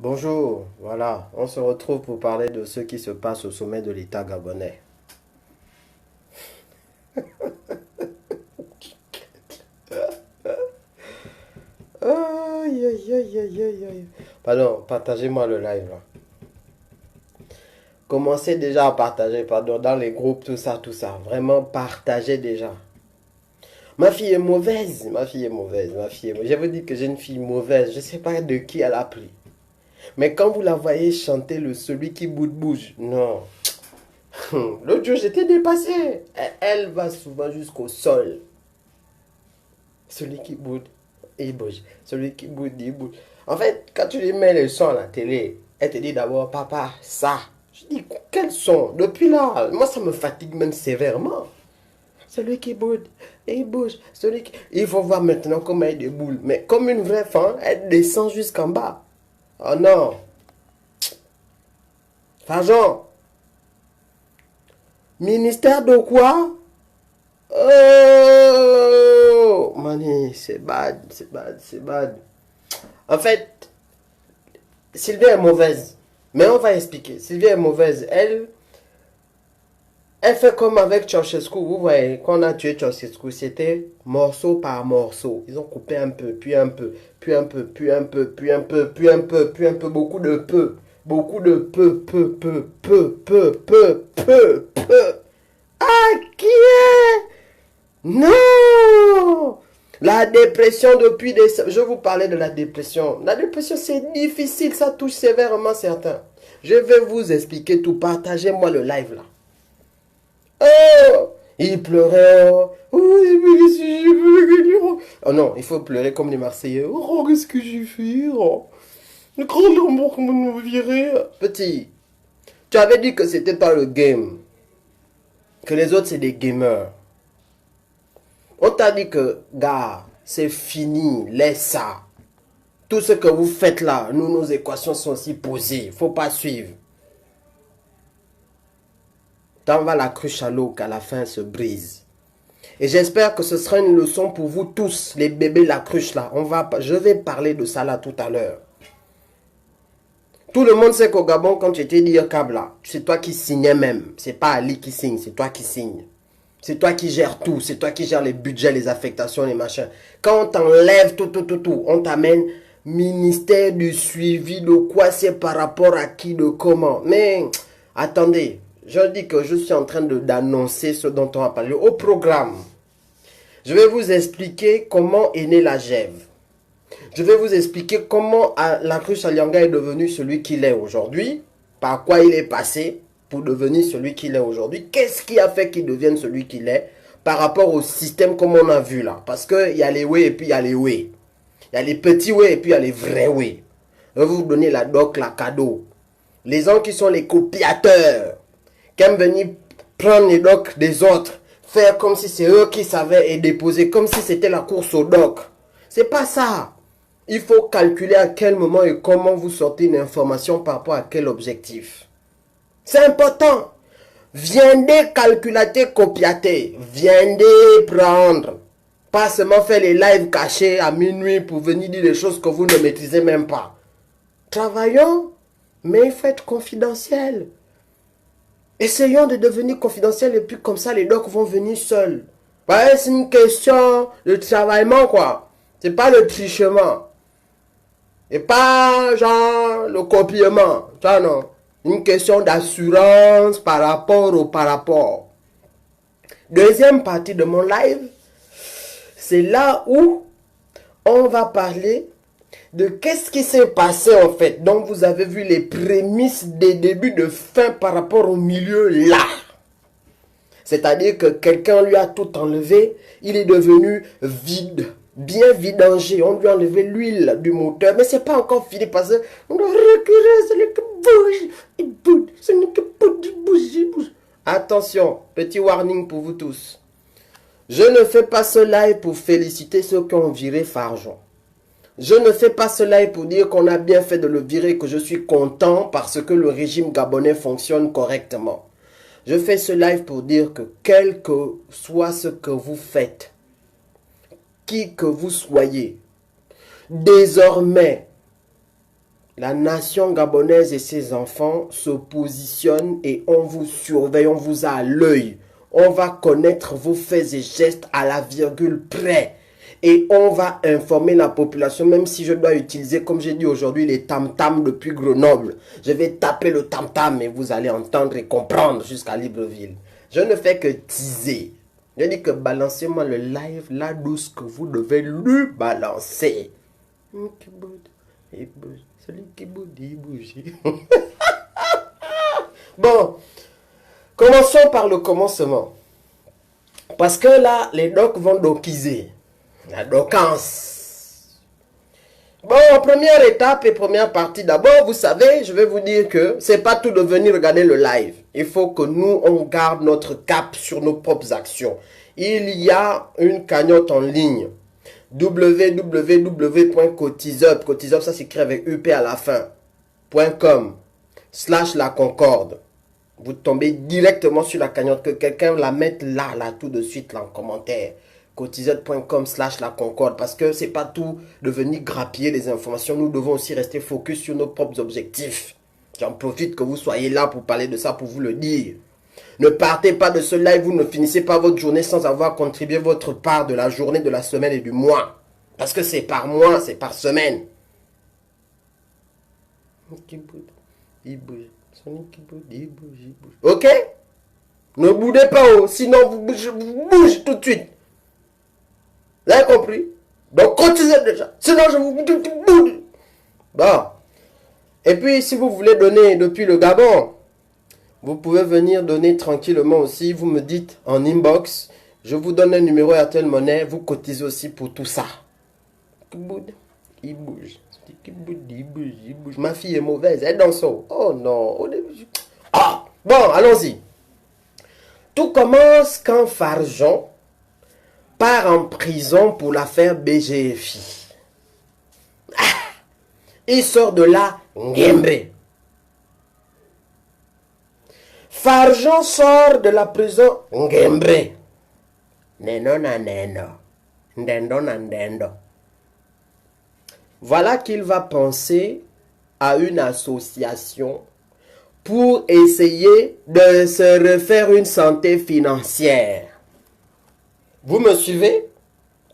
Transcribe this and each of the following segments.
Bonjour, voilà, on se retrouve pour parler de ce qui se passe au sommet de l'État gabonais. Aïe, aïe, aïe, aïe, aïe, aïe. Pardon, partagez-moi le live là. Commencez déjà à partager, pardon, dans les groupes, tout ça, tout ça. Vraiment, partagez déjà. Ma fille est mauvaise, ma fille est mauvaise, ma fille est mauvaise. Je vous dis que j'ai une fille mauvaise, je ne sais pas de qui elle a pris. Mais quand vous la voyez chanter le celui qui bouge, non. L'autre jour, j'étais dépassé. Elle va souvent jusqu'au sol. Celui qui boude, il bouge. Celui qui boude, il bouge. En fait, quand tu lui mets le son à la télé, elle te dit d'abord, papa, ça. Je dis, quel son? Depuis là, moi, ça me fatigue même sévèrement. Celui qui boude, il bouge. Celui qui... Il faut voir maintenant comment elle déboule. Mais comme une vraie femme, elle descend jusqu'en bas. Oh non. Fargeon. Ministère de quoi? Oh, Mani, c'est bad, c'est bad, c'est bad. En fait, Sylvie est mauvaise. Mais on va expliquer. Sylvie est mauvaise. Elle fait comme avec Ceausescu. Vous voyez, quand on a tué Ceausescu, c'était morceau par morceau. Ils ont coupé un peu, puis un peu, puis un peu, puis un peu, puis un peu, puis un peu, puis un peu, beaucoup de peu. Beaucoup de peu. Ah, qui est? Non! La dépression depuis des... Je vous parlais de la dépression. La dépression, c'est difficile, ça touche sévèrement certains. Je vais vous expliquer tout. Partagez-moi le live là. Oh! Il pleurait. Oh, oh non, il faut pleurer comme les Marseillais. Oh, qu'est-ce que j'ai fait? Oh, le grand amour qu'on me virait. Petit, tu avais dit que c'était pas le game. Que les autres, c'est des gamers. On t'a dit que, gars, c'est fini, laisse ça. Tout ce que vous faites là, nous, nos équations sont si posées. Faut pas suivre. T'en vas la cruche à l'eau qu'à la fin elle se brise. Et j'espère que ce sera une leçon pour vous tous, les bébés la cruche là. Je vais parler de ça là tout à l'heure. Tout le monde sait qu'au Gabon, quand tu étais dire câble là, c'est toi qui signais même. C'est pas Ali qui signe, c'est toi qui signes. C'est toi qui gères tout, c'est toi qui gères les budgets, les affectations, les machins. Quand on t'enlève tout, on t'amène ministère du suivi de quoi c'est par rapport à qui, de comment. Mais attendez, je dis que je suis en train d'annoncer ce dont on va parler au programme. Je vais vous expliquer comment est née la Gève. Je vais vous expliquer comment la cruche Alianga est devenu celui qu'il est aujourd'hui, par quoi il est passé pour devenir celui qu'il est aujourd'hui. Qu'est-ce qui a fait qu'il devienne celui qu'il est par rapport au système comme on a vu là. Parce qu'il y a les way et puis il y a les way. Il y a les petits way et puis il y a les vrais way. Je vais vous donner la doc, la cadeau. Les gens qui sont les copiateurs, qui aiment venir prendre les docs des autres, faire comme si c'est eux qui savaient et déposer comme si c'était la course au doc. C'est pas ça. Il faut calculer à quel moment et comment vous sortez une information par rapport à quel objectif. C'est important. Viendez calculater, copiater. Viendez prendre. Pas seulement faire les lives cachés à minuit pour venir dire des choses que vous ne maîtrisez même pas. Travaillons, mais il faut être confidentiel. Essayons de devenir confidentiel et puis comme ça les docs vont venir seuls. Ouais, c'est une question de travaillement quoi. C'est pas le trichement. Et pas genre le copiement. Ça non. Une question d'assurance par rapport au par rapport. Deuxième partie de mon live, c'est là où on va parler de qu'est-ce qui s'est passé en fait. Donc vous avez vu les prémices des débuts de fin par rapport au milieu là. C'est-à-dire que quelqu'un lui a tout enlevé, il est devenu vide, bien vidangé. On lui a enlevé l'huile du moteur, mais c'est pas encore fini parce que on doit reculer, ce n'est que bouge, il bouge, ce n'est que bouge, il bouge. Attention, petit warning pour vous tous. Je ne fais pas ce live pour féliciter ceux qui ont viré Fargeon. Je ne fais pas ce live pour dire qu'on a bien fait de le virer, que je suis content parce que le régime gabonais fonctionne correctement. Je fais ce live pour dire que quel que soit ce que vous faites, qui que vous soyez, désormais, La nation gabonaise et ses enfants se positionnent et on vous surveille, on vous a à l'œil. On va connaître vos faits et gestes à la virgule près. Et on va informer la population, même si je dois utiliser, comme j'ai dit aujourd'hui, les tam-tams depuis Grenoble. Je vais taper le tam-tam et vous allez entendre et comprendre jusqu'à Libreville. Je ne fais que teaser. Je dis que balancez-moi le live là douce que vous devez lui balancer. Celui qui bouge, il bouge. Bon, commençons par le commencement. Parce que là, les docs vont dokiser. La docance. Bon, première étape et première partie. D'abord, vous savez, je vais vous dire que c'est pas tout de venir regarder le live. Il faut que nous, on garde notre cap sur nos propres actions. Il y a une cagnotte en ligne. www.cotisup, Cotisup, ça s'écrit avec UP à la fin, .com/la Concorde. Vous tombez directement sur la cagnotte, que quelqu'un la mette là, tout de suite, là, en commentaire. Cotisup.com/la Concorde, parce que c'est pas tout de venir grappiller les informations. Nous devons aussi rester focus sur nos propres objectifs. J'en profite que vous soyez là pour parler de ça, pour vous le dire. Ne partez pas de ce live, vous ne finissez pas votre journée sans avoir contribué votre part de la journée, de la semaine et du mois. Parce que c'est par mois, c'est par semaine. Ok? Ne boudez pas, sinon vous bougez tout de suite. Vous avez compris? Donc cotisez déjà. Sinon je vous bouge. Bon. Et puis si vous voulez donner depuis le Gabon, vous pouvez venir donner tranquillement aussi. Vous me dites en inbox. Je vous donne un numéro RTL Monnaie. Vous cotisez aussi pour tout ça. Il bouge. Il bouge. Ma fille est mauvaise. Elle danse. Oh non. Ah. Bon, allons-y. Tout commence quand Farjon part en prison pour l'affaire BGFI. Ah. Il sort de là, Ngembe. Farjon sort de la prison Ngembe. Neno na neno. Ndendo na ndendo. Voilà qu'il va penser à une association pour essayer de se refaire une santé financière. Vous me suivez?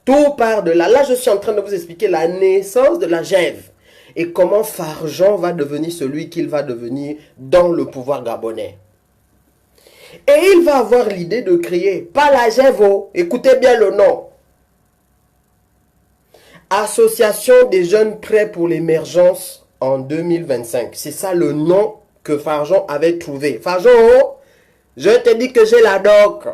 Tout part de là. Là, je suis en train de vous expliquer la naissance de la GEV et comment Farjon va devenir celui qu'il va devenir dans le pouvoir gabonais. Et il va avoir l'idée de créer, pas la GEVO, écoutez bien le nom. Association des jeunes prêts pour l'émergence en 2025. C'est ça le nom que Farjon avait trouvé. Farjon, je te dis que j'ai la doc.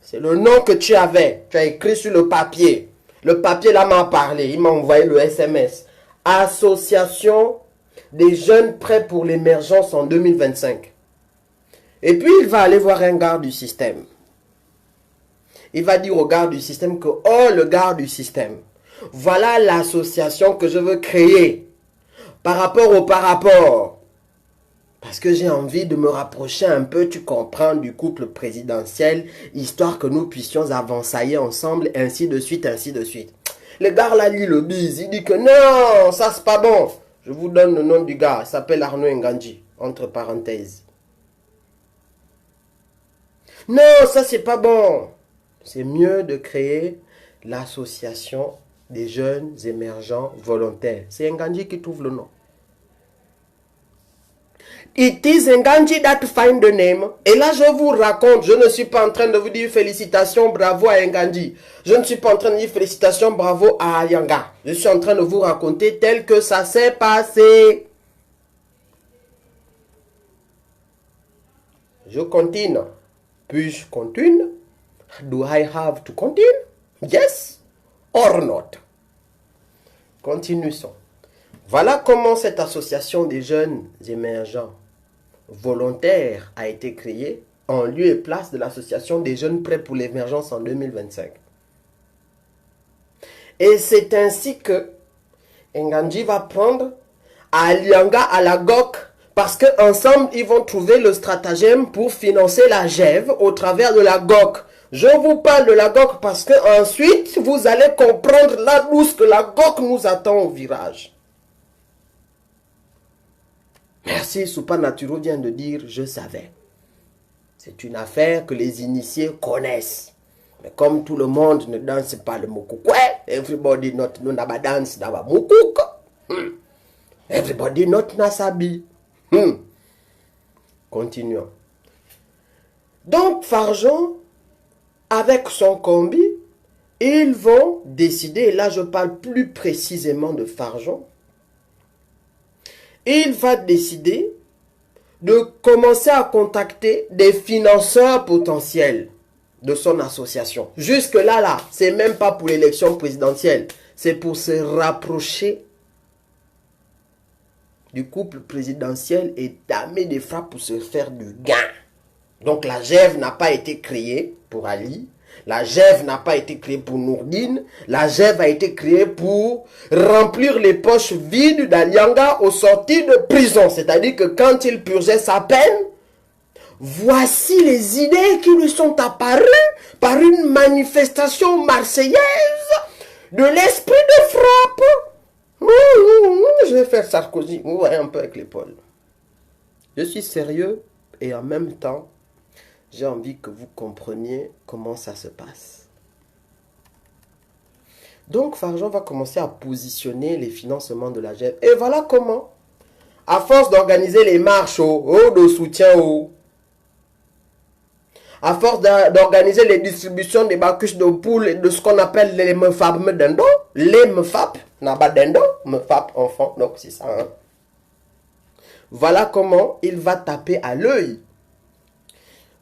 C'est le nom que tu avais. Tu as écrit sur le papier. Le papier là m'a parlé. Il m'a envoyé le SMS. Association des jeunes prêts pour l'émergence en 2025. Et puis il va aller voir un garde du système. Il va dire au garde du système que, oh le garde du système, voilà l'association que je veux créer par rapport au par-rapport. Parce que j'ai envie de me rapprocher un peu, tu comprends, du couple présidentiel, histoire que nous puissions avancer ensemble, ainsi de suite, ainsi de suite. Le gars là lit le bise, il dit que non, ça c'est pas bon. Je vous donne le nom du gars, il s'appelle Arnaud Nganji, entre parenthèses. Non, ça c'est pas bon. C'est mieux de créer l'association des jeunes émergents volontaires. C'est Nganji qui trouve le nom. It is Nganji that find the name. Et là, je vous raconte, je ne suis pas en train de vous dire félicitations, bravo à Nganji. Je ne suis pas en train de dire félicitations, bravo à Ayanga. Je suis en train de vous raconter tel que ça s'est passé. Je continue. Puis-je continue? Do I have to continue? Yes or not? Continuons. Voilà comment cette association des jeunes émergents volontaires a été créée en lieu et place de l'association des jeunes prêts pour l'émergence en 2025. Et c'est ainsi que Nganji va prendre Alianga à la GOC parce qu'ensemble, ils vont trouver le stratagème pour financer la GEV au travers de la GOC. Je vous parle de la GOC parce que ensuite vous allez comprendre la douce que la GOC nous attend au virage. Merci, Supernatural vient de dire, je savais. C'est une affaire que les initiés connaissent. Mais comme tout le monde ne danse pas le mukukwe, everybody not naba dance naba mukuk. Everybody not nasabi. Continuons. Donc, Farjon, avec son combi, ils vont décider, et là je parle plus précisément de Farjon, il va décider de commencer à contacter des financeurs potentiels de son association. Jusque-là, là, c'est même pas pour l'élection présidentielle, c'est pour se rapprocher du couple présidentiel et d'armer des frappes pour se faire du gain. Donc la GEV n'a pas été créée pour Ali, la GEV n'a pas été créée pour Nourdine, la GEV a été créée pour remplir les poches vides d'Alianga au sortir de prison. C'est-à-dire que quand il purgeait sa peine, voici les idées qui lui sont apparues par une manifestation marseillaise de l'esprit de frappe. Je vais faire Sarkozy, vous voyez un peu avec l'épaule. Je suis sérieux et en même temps, j'ai envie que vous compreniez comment ça se passe. Donc, Farjon va commencer à positionner les financements de la GEV. Et voilà comment, à force d'organiser les marches de soutien, à force d'organiser les distributions des bacuches de poules et de ce qu'on appelle les mefab medendo, les mefab, naba dendo, mefab enfant, donc c'est ça. Hein. Voilà comment il va taper à l'œil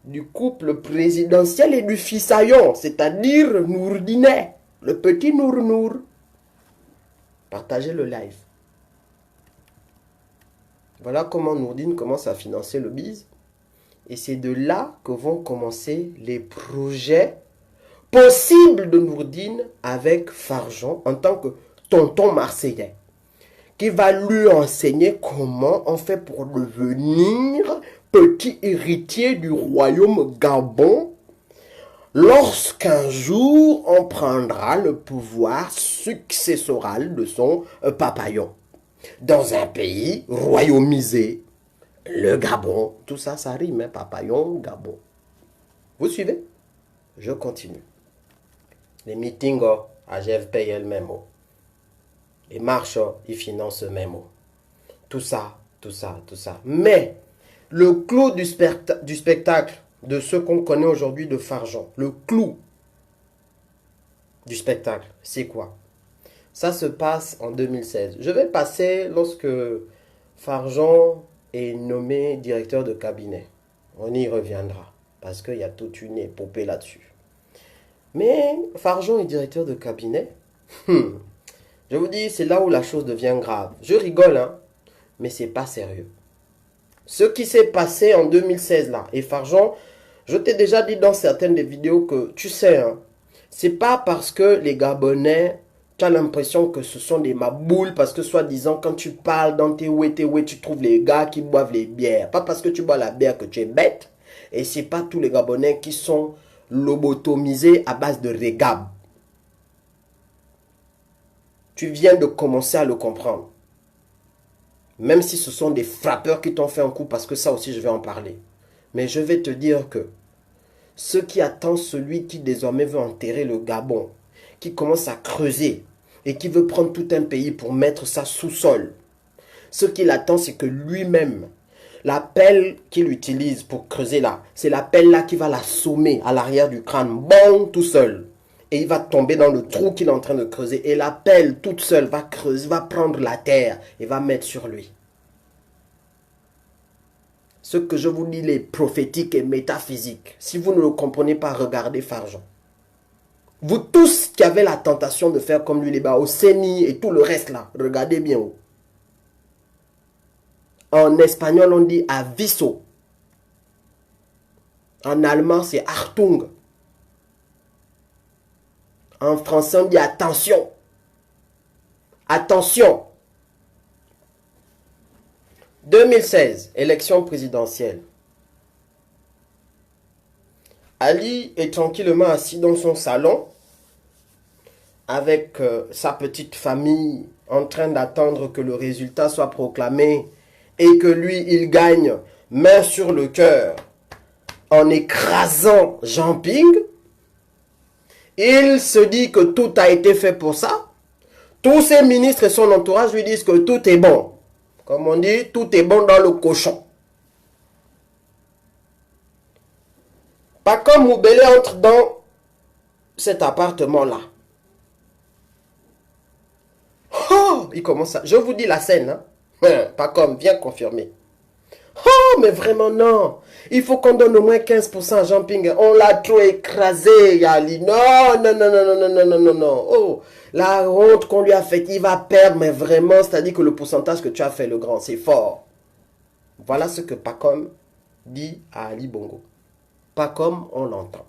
du couple présidentiel et du fissaillon, c'est-à-dire Nourdinet, le petit Nour. Partagez le live. Voilà comment Nourdine commence à financer le bise. Et c'est de là que vont commencer les projets possibles de Nourdine avec Farjon en tant que tonton marseillais, qui va lui enseigner comment on fait pour devenir petit héritier du royaume Gabon lorsqu'un jour on prendra le pouvoir successoral de son papayon dans un pays royaumisé, le Gabon. Tout ça, ça rime, hein, papayon, Gabon. Vous suivez? Je continue. Les meetings, AGF paye elle-même. Les marches, ils financent eux-mêmes. Tout ça. Mais le clou du spectacle de ce qu'on connaît aujourd'hui de Farjon, le clou du spectacle, c'est quoi? Ça se passe en 2016. Je vais passer lorsque Farjon est nommé directeur de cabinet. On y reviendra parce qu'il y a toute une épopée là-dessus. Mais Farjon est directeur de cabinet. Je vous dis, c'est là où la chose devient grave. Je rigole, hein, mais c'est pas sérieux. Ce qui s'est passé en 2016 là, et Farjon, je t'ai déjà dit dans certaines des vidéos que, tu sais, hein, c'est pas parce que les Gabonais, tu as l'impression que ce sont des maboules, parce que soi-disant, quand tu parles dans tes ouais, tu trouves les gars qui boivent les bières. Pas parce que tu bois la bière que tu es bête, et c'est pas tous les Gabonais qui sont lobotomisés à base de régab. Tu viens de commencer à le comprendre. Même si ce sont des frappeurs qui t'ont fait un coup, parce que ça aussi je vais en parler. Mais je vais te dire que ce qui attend celui qui désormais veut enterrer le Gabon, qui commence à creuser et qui veut prendre tout un pays pour mettre ça sous-sol, ce qu'il attend, c'est que lui-même, la pelle qu'il utilise pour creuser là, c'est la pelle là qui va l'assommer à l'arrière du crâne, bon, tout seul. Et il va tomber dans le trou qu'il est en train de creuser. Et la pelle toute seule va creuser, va prendre la terre et va mettre sur lui. Ce que je vous dis, les prophétiques et métaphysiques, si vous ne le comprenez pas, regardez Farjon. Vous tous qui avez la tentation de faire comme lui, les bas, au Séni et tout le reste là, regardez bien haut. En espagnol, on dit aviso. En allemand, c'est Achtung. En français, on dit attention. Attention. 2016, élection présidentielle. Ali est tranquillement assis dans son salon avec sa petite famille en train d'attendre que le résultat soit proclamé et que lui, il gagne main sur le cœur en écrasant Jean Ping, il se dit que tout a été fait pour ça. Tous ses ministres et son entourage lui disent que tout est bon. Comme on dit, tout est bon dans le cochon. Pas comme Moubele entre dans cet appartement-là. Oh, il commence à... Je vous dis la scène, hein? Pas comme, viens confirmer. Oh, mais vraiment non. Il faut qu'on donne au moins 15% à Jean Ping. On l'a trop écrasé, Yali. Non, non, non, non, non, non, non, non, non. Oh, la honte qu'on lui a faite, il va perdre, mais vraiment, c'est-à-dire que le pourcentage que tu as fait, le grand, c'est fort. Voilà ce que Pacom dit à Ali Bongo. Pas comme on l'entend.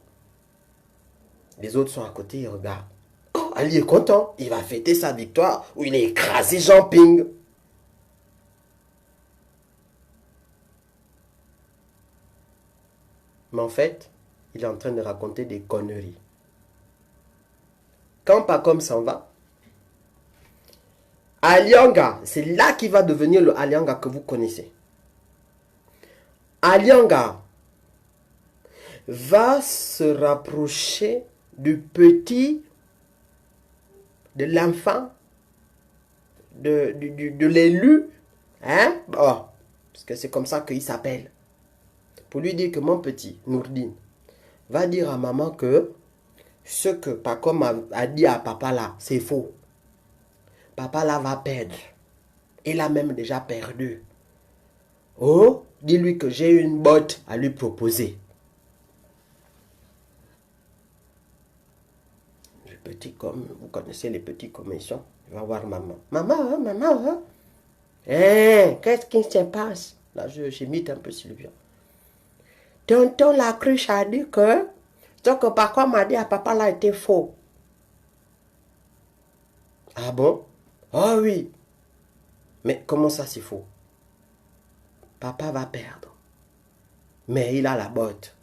Les autres sont à côté, ils regardent. Oh, Ali est content. Il va fêter sa victoire où il a écrasé Jean Ping. Mais en fait, il est en train de raconter des conneries. Quand Pacom s'en va, Alianga, c'est là qu'il va devenir le Alianga que vous connaissez. Alianga va se rapprocher du petit, de l'enfant, de l'élu, hein? Oh, parce que c'est comme ça qu'il s'appelle. Pour lui dire que mon petit, Nourdine, va dire à maman que ce que Pacom a dit à papa là, c'est faux. Papa là va perdre. Il a même déjà perdu. Oh, dis-lui que j'ai une botte à lui proposer. Le petit comme, vous connaissez les petits commissions, il va voir maman. Maman, hein, maman, hein? Hein, qu'est-ce qui se passe? Là, j'imite un peu Sylvia. Tonton la cruche a dit que ce que Pacom m'a dit à papa là était faux. Ah bon? Oh oui. Mais comment ça c'est faux? Papa va perdre. Mais il a la botte.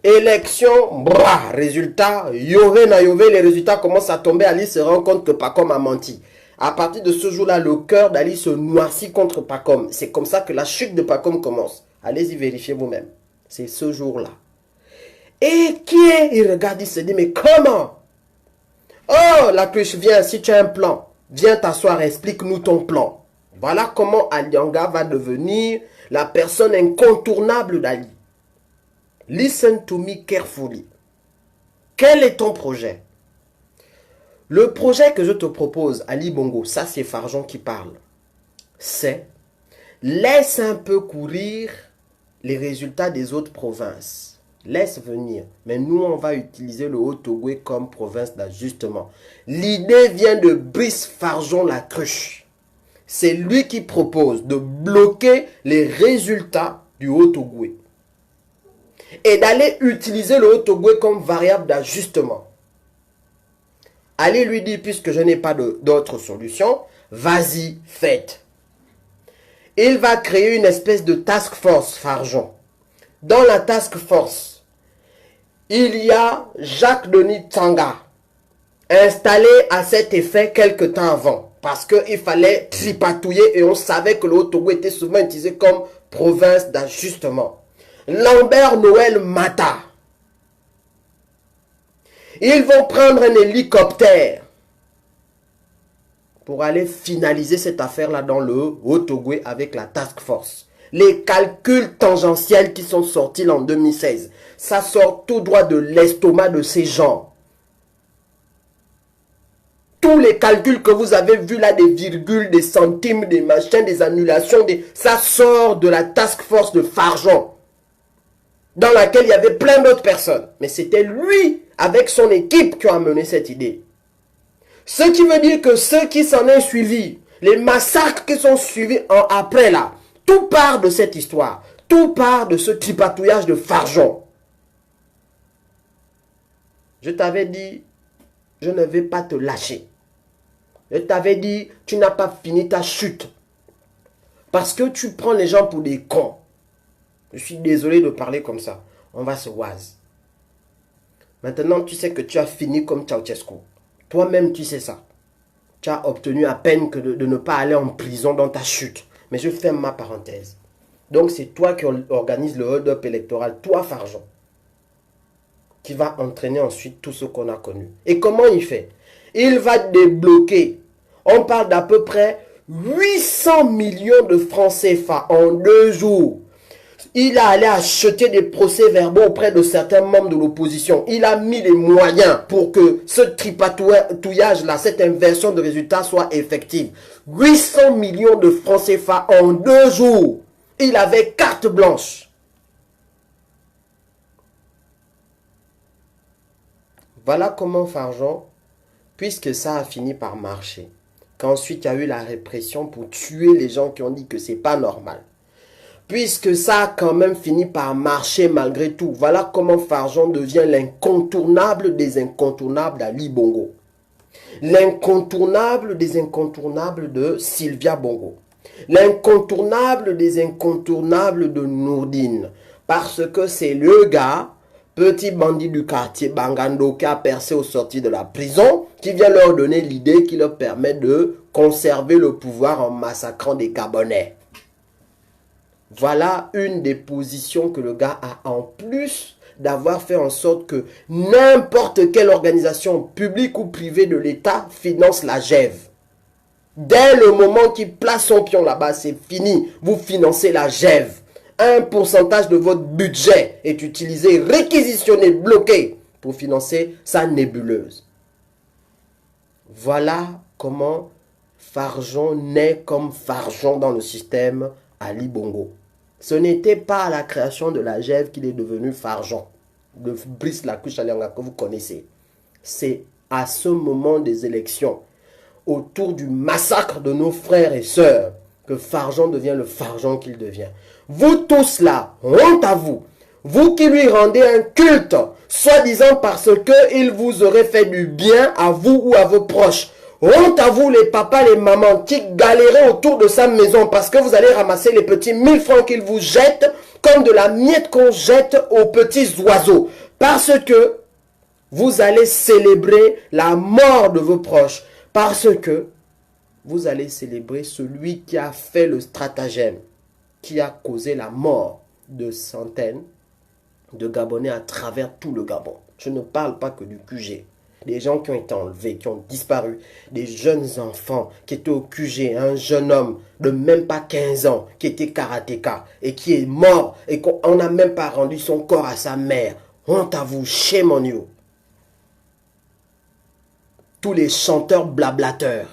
Élection, bras, résultat, yové na yové, les résultats commencent à tomber. Ali se rend compte que Pacom a menti. À partir de ce jour-là, le cœur d'Ali se noircit contre Pacom. C'est comme ça que la chute de Pacom commence. Allez-y vérifier vous-même. C'est ce jour-là. Et qui est? Il regarde, il se dit, mais comment? Oh, la cruche, viens, si tu as un plan, viens t'asseoir, explique-nous ton plan. Voilà comment Alianga va devenir la personne incontournable d'Ali. Listen to me carefully. Quel est ton projet? Le projet que je te propose, Ali Bongo, ça c'est Farjon qui parle, c'est laisse un peu courir les résultats des autres provinces. Laisse venir. Mais nous, on va utiliser le Haut-Ogooué comme province d'ajustement. L'idée vient de Brice Farjon la cruche. C'est lui qui propose de bloquer les résultats du Haut-Ogooué. Et d'aller utiliser le Haut-Ogooué comme variable d'ajustement. Ali lui dit, puisque je n'ai pas d'autre solution, vas-y, faites. Il va créer une espèce de task force, Farjon. Dans la task force, il y a Jacques-Denis Tsanga, installé à cet effet quelque temps avant. Parce qu'il fallait tripatouiller et on savait que le Haut-Ogooué était souvent utilisé comme province d'ajustement. Lambert Noël Mata. Ils vont prendre un hélicoptère pour aller finaliser cette affaire-là dans le Haut-Ogooué avec la task force. Les calculs tangentiels qui sont sortis en 2016, ça sort tout droit de l'estomac de ces gens. Tous les calculs que vous avez vus là, des virgules, des centimes, des machins, des annulations, ça sort de la task force de Farjon, dans laquelle il y avait plein d'autres personnes. Mais c'était lui, avec son équipe, qui a amené cette idée. Ce qui veut dire que ceux qui s'en ont suivi, les massacres qui sont suivis après là, tout part de cette histoire. Tout part de ce tripatouillage de Farjon. Je t'avais dit, je ne vais pas te lâcher. Je t'avais dit, tu n'as pas fini ta chute. Parce que tu prends les gens pour des cons. Je suis désolé de parler comme ça. On va se oise. Maintenant, tu sais que tu as fini comme Ceausescu. Toi-même, tu sais ça. Tu as obtenu à peine que de ne pas aller en prison dans ta chute. Mais je ferme ma parenthèse. Donc c'est toi qui organise le hold-up électoral, toi Farjon, qui va entraîner ensuite tout ce qu'on a connu. Et comment il fait? Il va débloquer. On parle d'à peu près 800 millions de francs CFA en 2 jours. Il a allé acheter des procès-verbaux auprès de certains membres de l'opposition. Il a mis les moyens pour que ce tripatouillage-là, cette inversion de résultats soit effective. 800 millions de francs CFA en 2 jours. Il avait carte blanche. Voilà comment Farjon, puisque ça a fini par marcher, qu'ensuite il y a eu la répression pour tuer les gens qui ont dit que c'est pas normal. Puisque ça a quand même fini par marcher malgré tout. Voilà comment Farjon devient l'incontournable des incontournables d'Ali Bongo. L'incontournable des incontournables de Sylvia Bongo. L'incontournable des incontournables de Nourdine. Parce que c'est le gars, petit bandit du quartier Bangando qui a percé au sorti de la prison, qui vient leur donner l'idée qui leur permet de conserver le pouvoir en massacrant des Gabonais. Voilà une des positions que le gars a, en plus d'avoir fait en sorte que n'importe quelle organisation publique ou privée de l'État finance la GEV. Dès le moment qu'il place son pion là-bas, c'est fini. Vous financez la GEV. Un pourcentage de votre budget est utilisé, réquisitionné, bloqué pour financer sa nébuleuse. Voilà comment Farjon naît comme Farjon dans le système Ali Bongo. Ce n'était pas à la création de la GEV qu'il est devenu Farjon, de Brice Lacuche Alianga que vous connaissez. C'est à ce moment des élections, autour du massacre de nos frères et sœurs, que Farjon devient le Farjon qu'il devient. Vous tous là, honte à vous, vous qui lui rendez un culte, soi-disant parce qu'il vous aurait fait du bien à vous ou à vos proches. Honte à vous les papas, les mamans qui galérez autour de sa maison parce que vous allez ramasser les petits 1000 francs qu'il vous jette comme de la miette qu'on jette aux petits oiseaux. Parce que vous allez célébrer la mort de vos proches. Parce que vous allez célébrer celui qui a fait le stratagème, qui a causé la mort de centaines de Gabonais à travers tout le Gabon. Je ne parle pas que du QG. Des gens qui ont été enlevés, qui ont disparu, des jeunes enfants qui étaient au QG, un jeune homme de même pas 15 ans qui était karatéka et qui est mort et qu'on n'a même pas rendu son corps à sa mère. Honte à vous, shame on you. Tous les chanteurs blablateurs.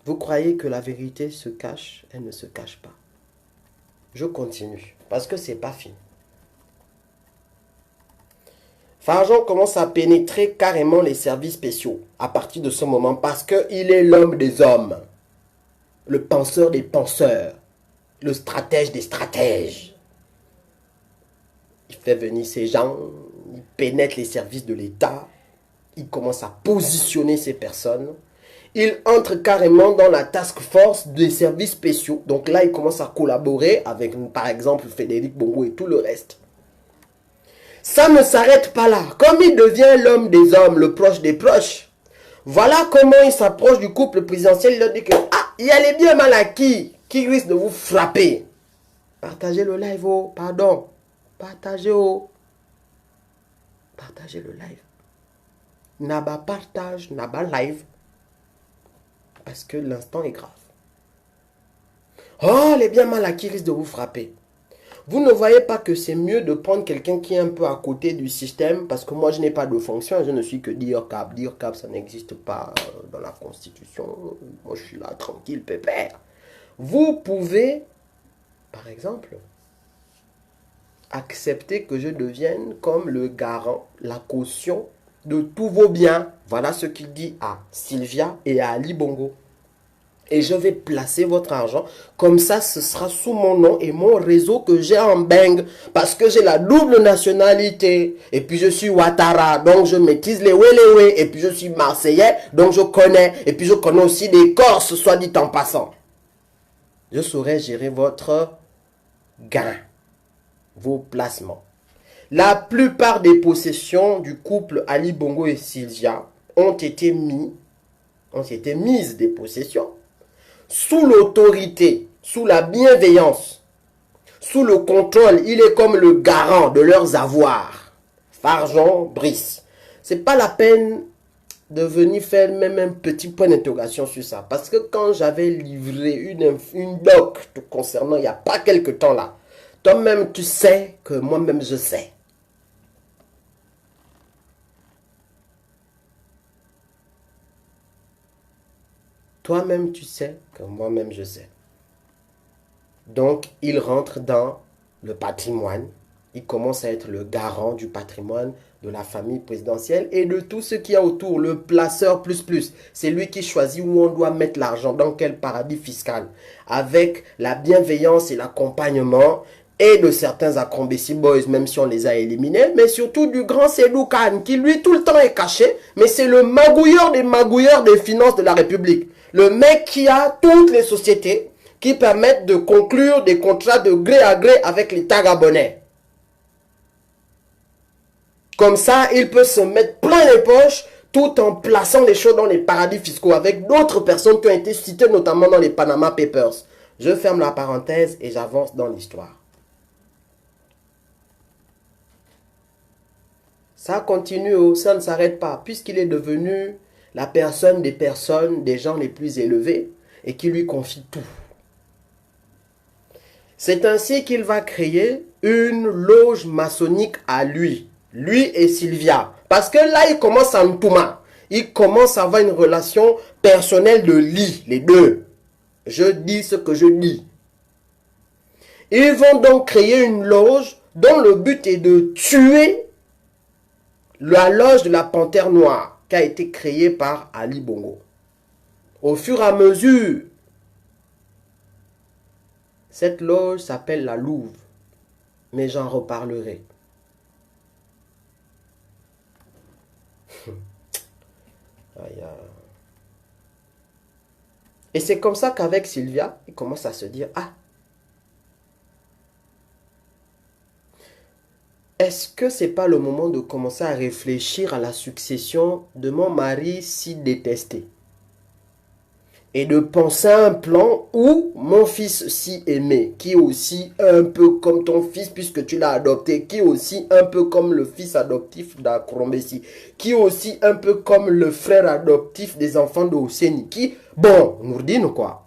Vous croyez que la vérité se cache? Elle ne se cache pas. Je continue parce que c'est pas fini. Farjon commence à pénétrer carrément les services spéciaux à partir de ce moment parce qu'il est l'homme des hommes, le penseur des penseurs, le stratège des stratèges. Il fait venir ces gens, il pénètre les services de l'État, il commence à positionner ces personnes, il entre carrément dans la task force des services spéciaux. Donc là, il commence à collaborer avec, par exemple, Frédéric Bongo et tout le reste. Ça ne s'arrête pas là. Comme il devient l'homme des hommes, le proche des proches, voilà comment il s'approche du couple présidentiel. Il leur dit que, ah, il y a les biens mal acquis qui risquent de vous frapper. Partagez le live, oh, pardon. Partagez, oh. Partagez le live. Naba partage, naba live. Parce que l'instant est grave. Oh, les biens mal acquis risquent de vous frapper. Vous ne voyez pas que c'est mieux de prendre quelqu'un qui est un peu à côté du système, parce que moi je n'ai pas de fonction, je ne suis que DIRCAP. DIRCAP, ça n'existe pas dans la Constitution. Moi je suis là tranquille, pépère. Vous pouvez, par exemple, accepter que je devienne comme le garant, la caution de tous vos biens. Voilà ce qu'il dit à Sylvia et à Ali Bongo. Et je vais placer votre argent. Comme ça, ce sera sous mon nom et mon réseau que j'ai en Beng. Parce que j'ai la double nationalité. Et puis je suis Ouattara. Donc je maîtrise les Welewe. Et puis je suis Marseillais. Donc je connais. Et puis je connais aussi des Corses, soit dit en passant. Je saurai gérer votre gain. Vos placements. La plupart des possessions du couple Ali Bongo et Sylvia ont été mises des possessions sous l'autorité, sous la bienveillance, sous le contrôle. Il est comme le garant de leurs avoirs. Farjon Brice. C'est pas la peine de venir faire même un petit point d'interrogation sur ça. Parce que quand j'avais livré une doc te concernant il n'y a pas quelque temps là, toi-même tu sais que moi-même je sais. Toi-même tu sais que moi-même je sais. Donc il rentre dans le patrimoine. Il commence à être le garant du patrimoine de la famille présidentielle et de tout ce qu'il y a autour, le placeur plus. C'est lui qui choisit où on doit mettre l'argent, dans quel paradis fiscal, avec la bienveillance et l'accompagnement et de certains Acrombessi Boys, même si on les a éliminés, mais surtout du grand Seydou Khan, qui lui tout le temps est caché, mais c'est le magouilleur des finances de la République. Le mec qui a toutes les sociétés qui permettent de conclure des contrats de gré à gré avec l'État gabonais. Comme ça, il peut se mettre plein les poches tout en plaçant les choses dans les paradis fiscaux avec d'autres personnes qui ont été citées notamment dans les Panama Papers. Je ferme la parenthèse et j'avance dans l'histoire. Ça continue, ça ne s'arrête pas puisqu'il est devenu la personne des personnes, des gens les plus élevés et qui lui confie tout. C'est ainsi qu'il va créer une loge maçonnique à lui et Sylvia. Parce que là, il commence à Ntouma. Il commence à avoir une relation personnelle de lit, les deux. Je dis ce que je dis. Ils vont donc créer une loge dont le but est de tuer la loge de la Panthère Noire qui a été créée par Ali Bongo. Au fur et à mesure, cette loge s'appelle la Louve, mais j'en reparlerai. Et c'est comme ça qu'avec Sylvia, il commence à se dire, ah, est-ce que c'est pas le moment de commencer à réfléchir à la succession de mon mari si détesté? Et de penser à un plan où mon fils si aimé, qui est aussi un peu comme ton fils puisque tu l'as adopté, qui est aussi un peu comme le fils adoptif d'Akrombessi, qui est aussi un peu comme le frère adoptif des enfants de Hosseini, qui, bon, Nourdine quoi,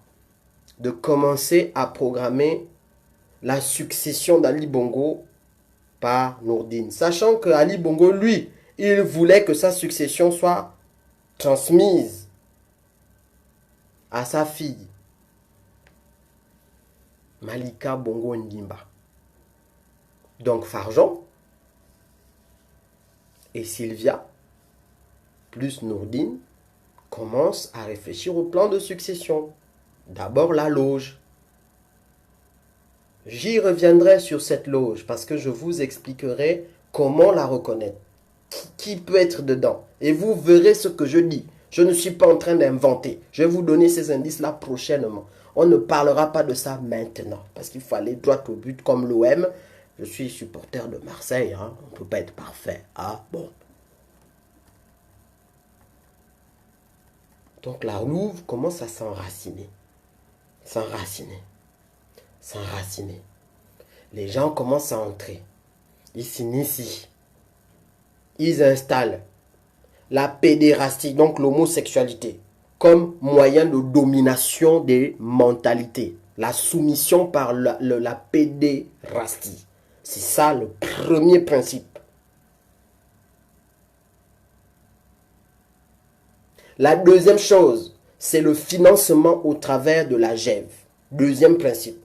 de commencer à programmer la succession d'Ali Bongo par Nourdine. Sachant que Ali Bongo, lui, il voulait que sa succession soit transmise à sa fille, Malika Bongo Ndimba. Donc Farjon et Sylvia, plus Nourdine, commencent à réfléchir au plan de succession. D'abord la loge. J'y reviendrai sur cette loge parce que je vous expliquerai comment la reconnaître. Qui peut être dedans. Et vous verrez ce que je dis. Je ne suis pas en train d'inventer. Je vais vous donner ces indices-là prochainement. On ne parlera pas de ça maintenant. Parce qu'il faut aller droit au but comme l'OM. Je suis supporter de Marseille. Hein. On ne peut pas être parfait. Ah bon. Donc la Louve commence à s'enraciner. S'enraciner. S'enraciner. Les gens commencent à entrer. Ils s'initient. Ils installent la pédérastie, donc l'homosexualité, comme moyen de domination des mentalités. La soumission par la pédérastie. C'est ça le premier principe. La deuxième chose, c'est le financement au travers de la GEV. Deuxième principe.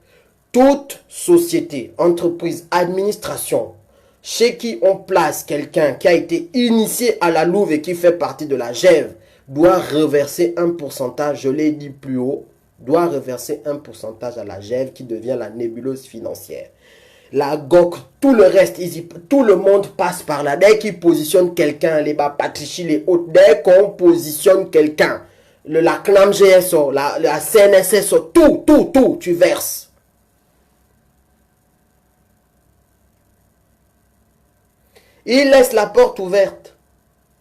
Toute société, entreprise, administration, chez qui on place quelqu'un qui a été initié à la Louve et qui fait partie de la GEV, doit reverser un pourcentage, je l'ai dit plus haut, doit reverser un pourcentage à la GEV qui devient la nébuleuse financière. La GOC, tout le reste, tout le monde passe par là. Dès qu'ils positionnent quelqu'un, les Patrici, les autres, dès qu'on positionne quelqu'un, la CNAM GSO, la CNSSO, tout, tu verses. Il laisse la porte ouverte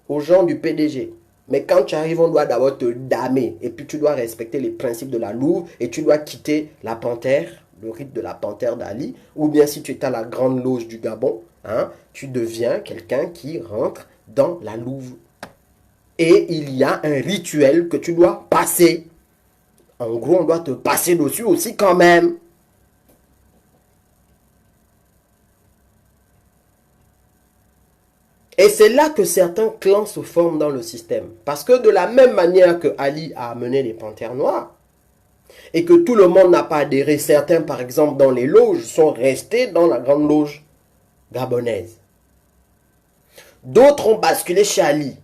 aux gens du PDG. Mais quand tu arrives, on doit d'abord te damer. Et puis tu dois respecter les principes de la louve. Et tu dois quitter la panthère, le rite de la panthère d'Ali. Ou bien si tu es à la grande loge du Gabon, hein, tu deviens quelqu'un qui rentre dans la louve. Et il y a un rituel que tu dois passer. En gros, on doit te passer dessus aussi quand même. Et c'est là que certains clans se forment dans le système. Parce que de la même manière que Ali a amené les panthères noires, et que tout le monde n'a pas adhéré, certains par exemple dans les loges sont restés dans la grande loge gabonaise. D'autres ont basculé chez Ali.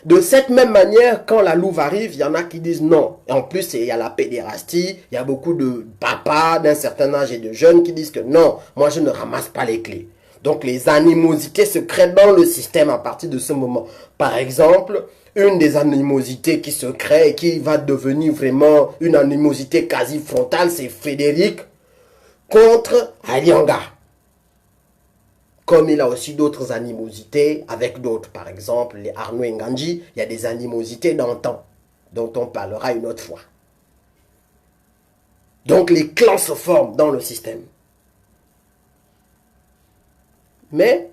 De cette même manière, quand la louve arrive, il y en a qui disent non. Et en plus, il y a la pédérastie, il y a beaucoup de papas d'un certain âge et de jeunes qui disent que non, moi je ne ramasse pas les clés. Donc les animosités se créent dans le système à partir de ce moment. Par exemple, une des animosités qui se crée et qui va devenir vraiment une animosité quasi frontale, c'est Frédéric contre Alianga. Comme il a aussi d'autres animosités avec d'autres. Par exemple, les Arnaud Nganji, il y a des animosités d'antan, dont on parlera une autre fois. Donc les clans se forment dans le système. Mais,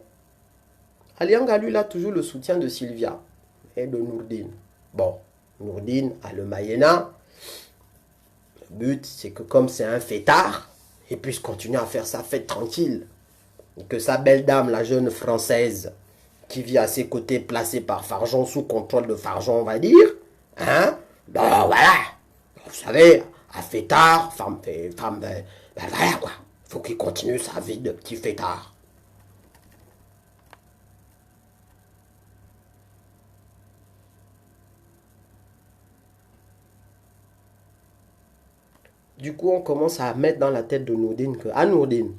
Alianga, lui, il a toujours le soutien de Sylvia et de Nourdine. Bon, Nourdine a le Mayena. Le but, c'est que comme c'est un fêtard, il puisse continuer à faire sa fête tranquille. Que sa belle dame, la jeune française, qui vit à ses côtés, placée par Farjon, sous contrôle de Farjon, on va dire, hein, ben voilà, vous savez, à fêtard, femme, ben voilà quoi, il faut qu'il continue sa vie de petit fêtard. Du coup, on commence à mettre dans la tête de Nourdine que, ah Nourdine,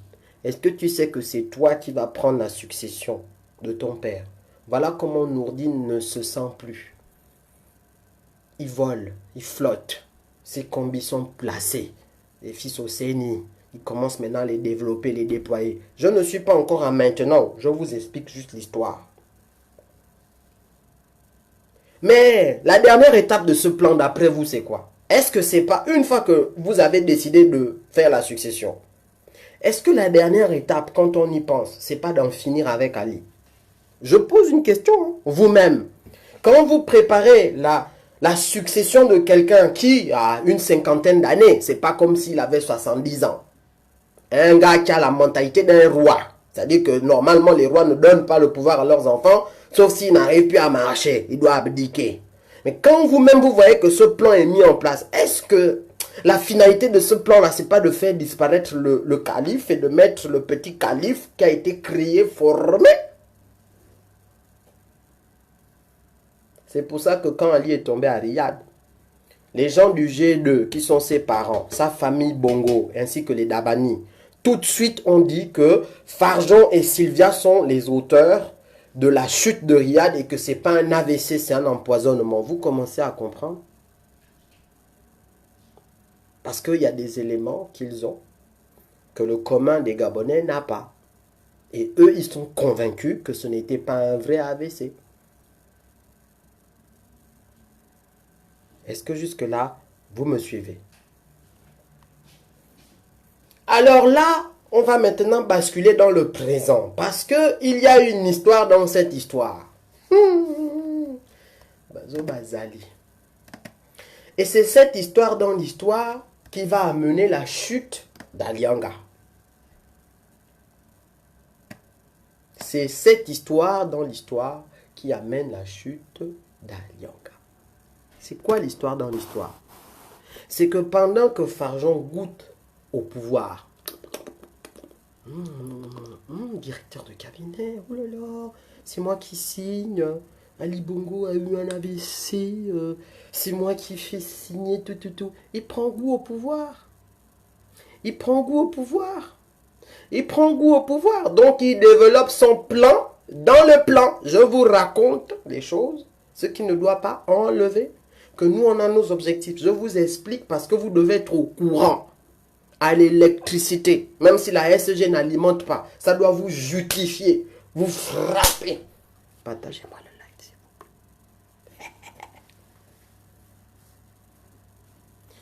est-ce que tu sais que c'est toi qui vas prendre la succession de ton père? Voilà comment Nourdine ne se sent plus. Il vole, il flotte. Ses combis sont placés. Les fils au CENI. Il commence maintenant à les développer, les déployer. Je ne suis pas encore à maintenant. Je vous explique juste l'histoire. Mais la dernière étape de ce plan d'après vous, c'est quoi? Est-ce que c'est pas une fois que vous avez décidé de faire la succession? Est-ce que la dernière étape, quand on y pense, c'est pas d'en finir avec Ali? Je pose une question, hein, vous-même. Quand vous préparez la succession de quelqu'un qui a une cinquantaine d'années, c'est pas comme s'il avait 70 ans. Un gars qui a la mentalité d'un roi. C'est-à-dire que normalement, les rois ne donnent pas le pouvoir à leurs enfants, sauf s'ils n'arrivent plus à marcher. Ils doivent abdiquer. Mais quand vous-même, vous voyez que ce plan est mis en place, est-ce que la finalité de ce plan-là, c'est pas de faire disparaître le calife et de mettre le petit calife qui a été créé, formé? C'est pour ça que quand Ali est tombé à Riyad, les gens du G2, qui sont ses parents, sa famille Bongo, ainsi que les Dabani, tout de suite ont dit que Farjon et Sylvia sont les auteurs de la chute de Riyad et que ce n'est pas un AVC, c'est un empoisonnement. Vous commencez à comprendre? Parce qu'il y a des éléments qu'ils ont que le commun des Gabonais n'a pas. Et eux, ils sont convaincus que ce n'était pas un vrai AVC. Est-ce que jusque-là, vous me suivez? Alors là, on va maintenant basculer dans le présent. Parce qu'il y a une histoire dans cette histoire. Bazo Bazali. Et c'est cette histoire dans l'histoire qui va amener la chute d'Alianga. C'est cette histoire dans l'histoire qui amène la chute d'Alianga. C'est quoi l'histoire dans l'histoire? C'est que pendant que Farjon goûte au pouvoir, directeur de cabinet, oh là là, c'est moi qui signe, Ali Bongo a eu un AVC, c'est moi qui fais signer tout. Il prend goût au pouvoir. Il prend goût au pouvoir. Il prend goût au pouvoir. Donc il développe son plan dans le plan. Je vous raconte les choses, ce qui ne doit pas enlever que nous on a nos objectifs. Je vous explique parce que vous devez être au courant. À l'électricité, même si la SG n'alimente pas, ça doit vous justifier, vous frapper. Partagez-moi le like, s'il vous plaît.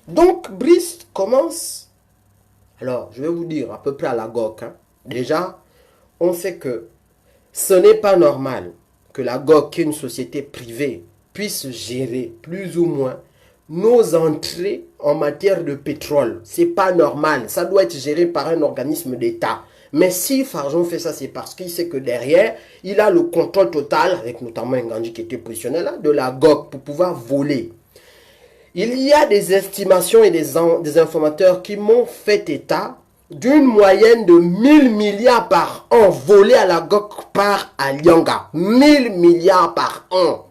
Donc, Brice commence. Alors, je vais vous dire à peu près à la GOC. Hein. Déjà, on sait que ce n'est pas normal que la GOC, qui est une société privée, puisse gérer plus ou moins nos entrées en matière de pétrole. C'est pas normal. Ça doit être géré par un organisme d'État. Mais si Farjon fait ça, c'est parce qu'il sait que derrière, il a le contrôle total, avec notamment Nganji qui était positionné là, de la GOC pour pouvoir voler. Il y a des estimations et des informateurs qui m'ont fait état d'une moyenne de 1000 milliards par an volés à la GOC par Alianga. 1000 milliards par an,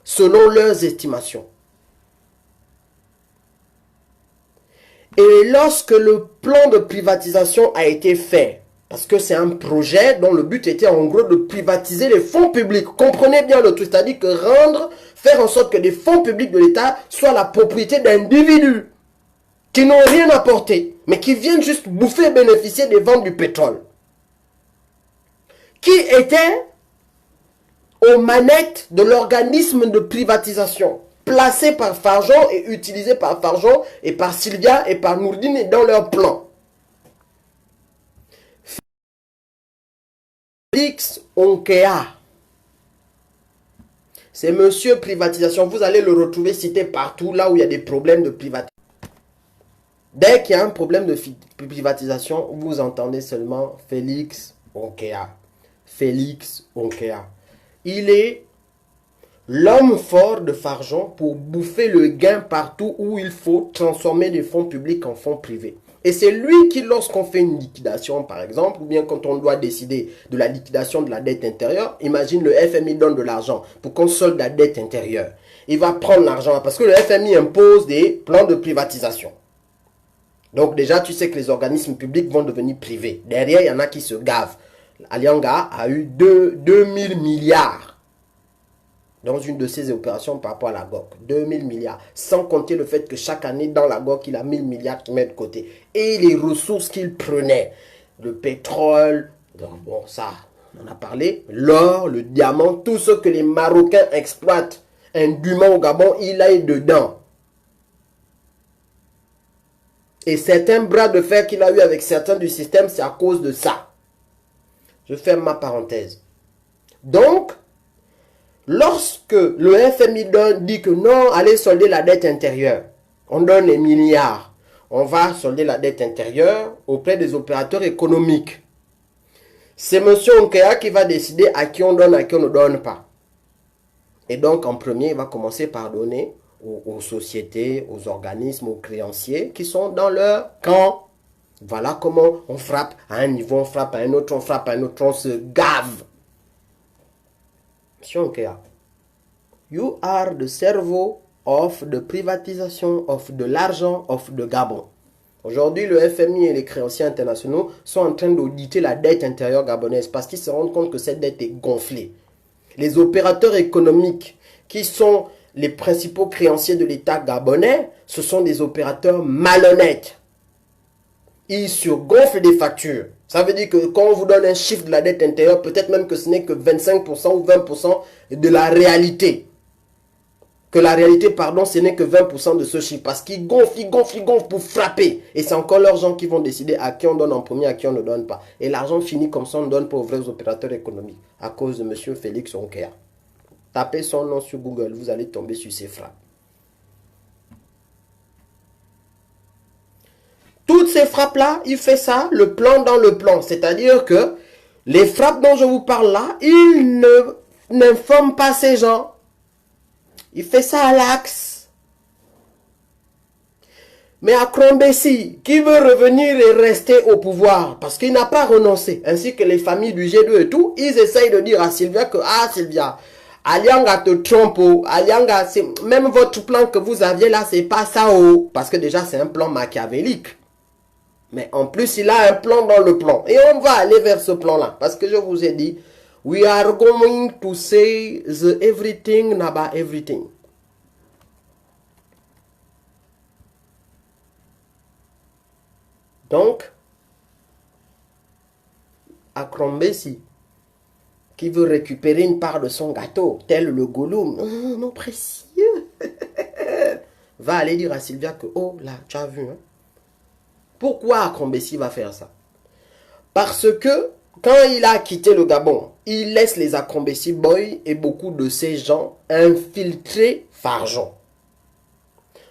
selon leurs estimations. Et lorsque le plan de privatisation a été fait, parce que c'est un projet dont le but était en gros de privatiser les fonds publics. Comprenez bien le truc, c'est-à-dire que faire en sorte que les fonds publics de l'État soient la propriété d'individus qui n'ont rien apporté, mais qui viennent juste bouffer et bénéficier des ventes du pétrole. Qui était aux manettes de l'organisme de privatisation, placé par Farjon et utilisé par Farjon et par Sylvia et par Nourdine dans leur plan. Félix Onkea. C'est monsieur privatisation. Vous allez le retrouver cité partout là où il y a des problèmes de privatisation. Dès qu'il y a un problème de privatisation, vous entendez seulement Félix Onkea. Félix Onkea. Il est l'homme fort de Farjon pour bouffer le gain partout où il faut transformer des fonds publics en fonds privés. Et c'est lui qui, lorsqu'on fait une liquidation, par exemple, ou bien quand on doit décider de la liquidation de la dette intérieure, imagine le FMI donne de l'argent pour qu'on solde la dette intérieure. Il va prendre l'argent parce que le FMI impose des plans de privatisation. Donc déjà, tu sais que les organismes publics vont devenir privés. Derrière, il y en a qui se gavent. Alianga a eu 2000 milliards dans une de ses opérations par rapport à la GOC. 2000 milliards. Sans compter le fait que chaque année, dans la GOC, il a 1000 milliards qui met de côté. Et les ressources qu'il prenait. Le pétrole, donc bon, ça, on en a parlé. L'or, le diamant, tout ce que les Marocains exploitent indûment au Gabon, il est dedans. Et certains bras de fer qu'il a eu avec certains du système, c'est à cause de ça. Je ferme ma parenthèse. Donc, lorsque le FMI dit que non, allez solder la dette intérieure, on donne les milliards, on va solder la dette intérieure auprès des opérateurs économiques. C'est M. Onkea qui va décider à qui on donne, à qui on ne donne pas. Et donc, en premier, il va commencer par donner aux sociétés, aux organismes, aux créanciers qui sont dans leur camp. Voilà comment on frappe à un niveau, on frappe à un autre, on frappe à un autre, on se gave. M. Onkea, you are the cerveau of the privatisation of de l'argent of the Gabon. Aujourd'hui, le FMI et les créanciers internationaux sont en train d'auditer la dette intérieure gabonaise parce qu'ils se rendent compte que cette dette est gonflée. Les opérateurs économiques qui sont les principaux créanciers de l'État gabonais, ce sont des opérateurs malhonnêtes. Ils surgonflent des factures. Ça veut dire que quand on vous donne un chiffre de la dette intérieure, peut-être même que ce n'est que 25% ou 20% de la réalité. Que la réalité, pardon, ce n'est que 20% de ce chiffre. Parce qu'ils gonflent, ils gonflent, ils gonflent pour frapper. Et c'est encore leurs gens qui vont décider à qui on donne en premier, à qui on ne donne pas. Et l'argent finit comme ça, on ne donne pas aux vrais opérateurs économiques. À cause de M. Félix Onkea. Tapez son nom sur Google, vous allez tomber sur ses frappes. Toutes ces frappes-là, il fait ça, le plan dans le plan. C'est-à-dire que les frappes dont je vous parle là, il n'informe pas ces gens. Il fait ça à l'axe. Mais à Krombessi, qui veut revenir et rester au pouvoir, parce qu'il n'a pas renoncé, ainsi que les familles du G2 et tout, ils essayent de dire à Sylvia que, ah Sylvia, Alianga te trompe, Alianga, même votre plan que vous aviez là, c'est pas ça, parce que déjà c'est un plan machiavélique. Mais en plus, il a un plan dans le plan. Et on va aller vers ce plan-là. Parce que je vous ai dit, we are going to say the everything about everything. Donc, à Krombessi, qui veut récupérer une part de son gâteau, tel le Gollum, mon précieux, va aller dire à Sylvia que, oh là, tu as vu, hein? Pourquoi Akombesi va faire ça? Parce que quand il a quitté le Gabon, il laisse les Akombesi Boys et beaucoup de ces gens infiltrer Farjon.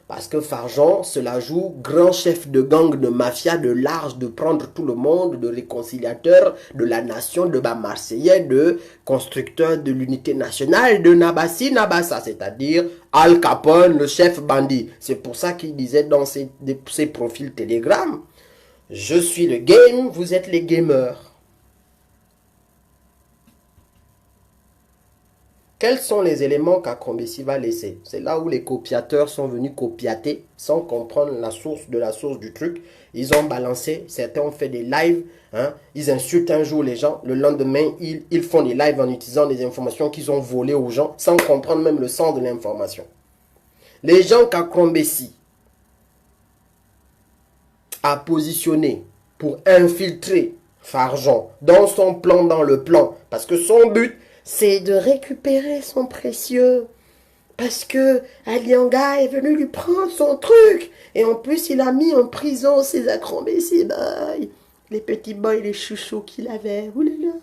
Parce que Farjon se la joue grand chef de gang de mafia de large, de prendre tout le monde, de réconciliateur de la nation, de bas marseillais, de constructeur de l'unité nationale, de Nabassi Nabassa, c'est-à-dire Al Capone, le chef bandit. C'est pour ça qu'il disait dans ses profils Telegram, je suis le game, vous êtes les gamers. Quels sont les éléments qu'Akombesi va laisser? C'est là où les copiateurs sont venus copiater sans comprendre la source du truc. Ils ont balancé, certains ont fait des lives, hein, ils insultent un jour les gens, le lendemain, ils font des lives en utilisant des informations qu'ils ont volées aux gens sans comprendre même le sens de l'information. Les gens qu'Akombesi a positionnés pour infiltrer Farjon dans son plan, dans le plan, parce que son but, c'est de récupérer son précieux. Parce que Alianga est venu lui prendre son truc. Et en plus, il a mis en prison ses Akombesi boys. Les petits boys, les chouchous qu'il avait. Oulala.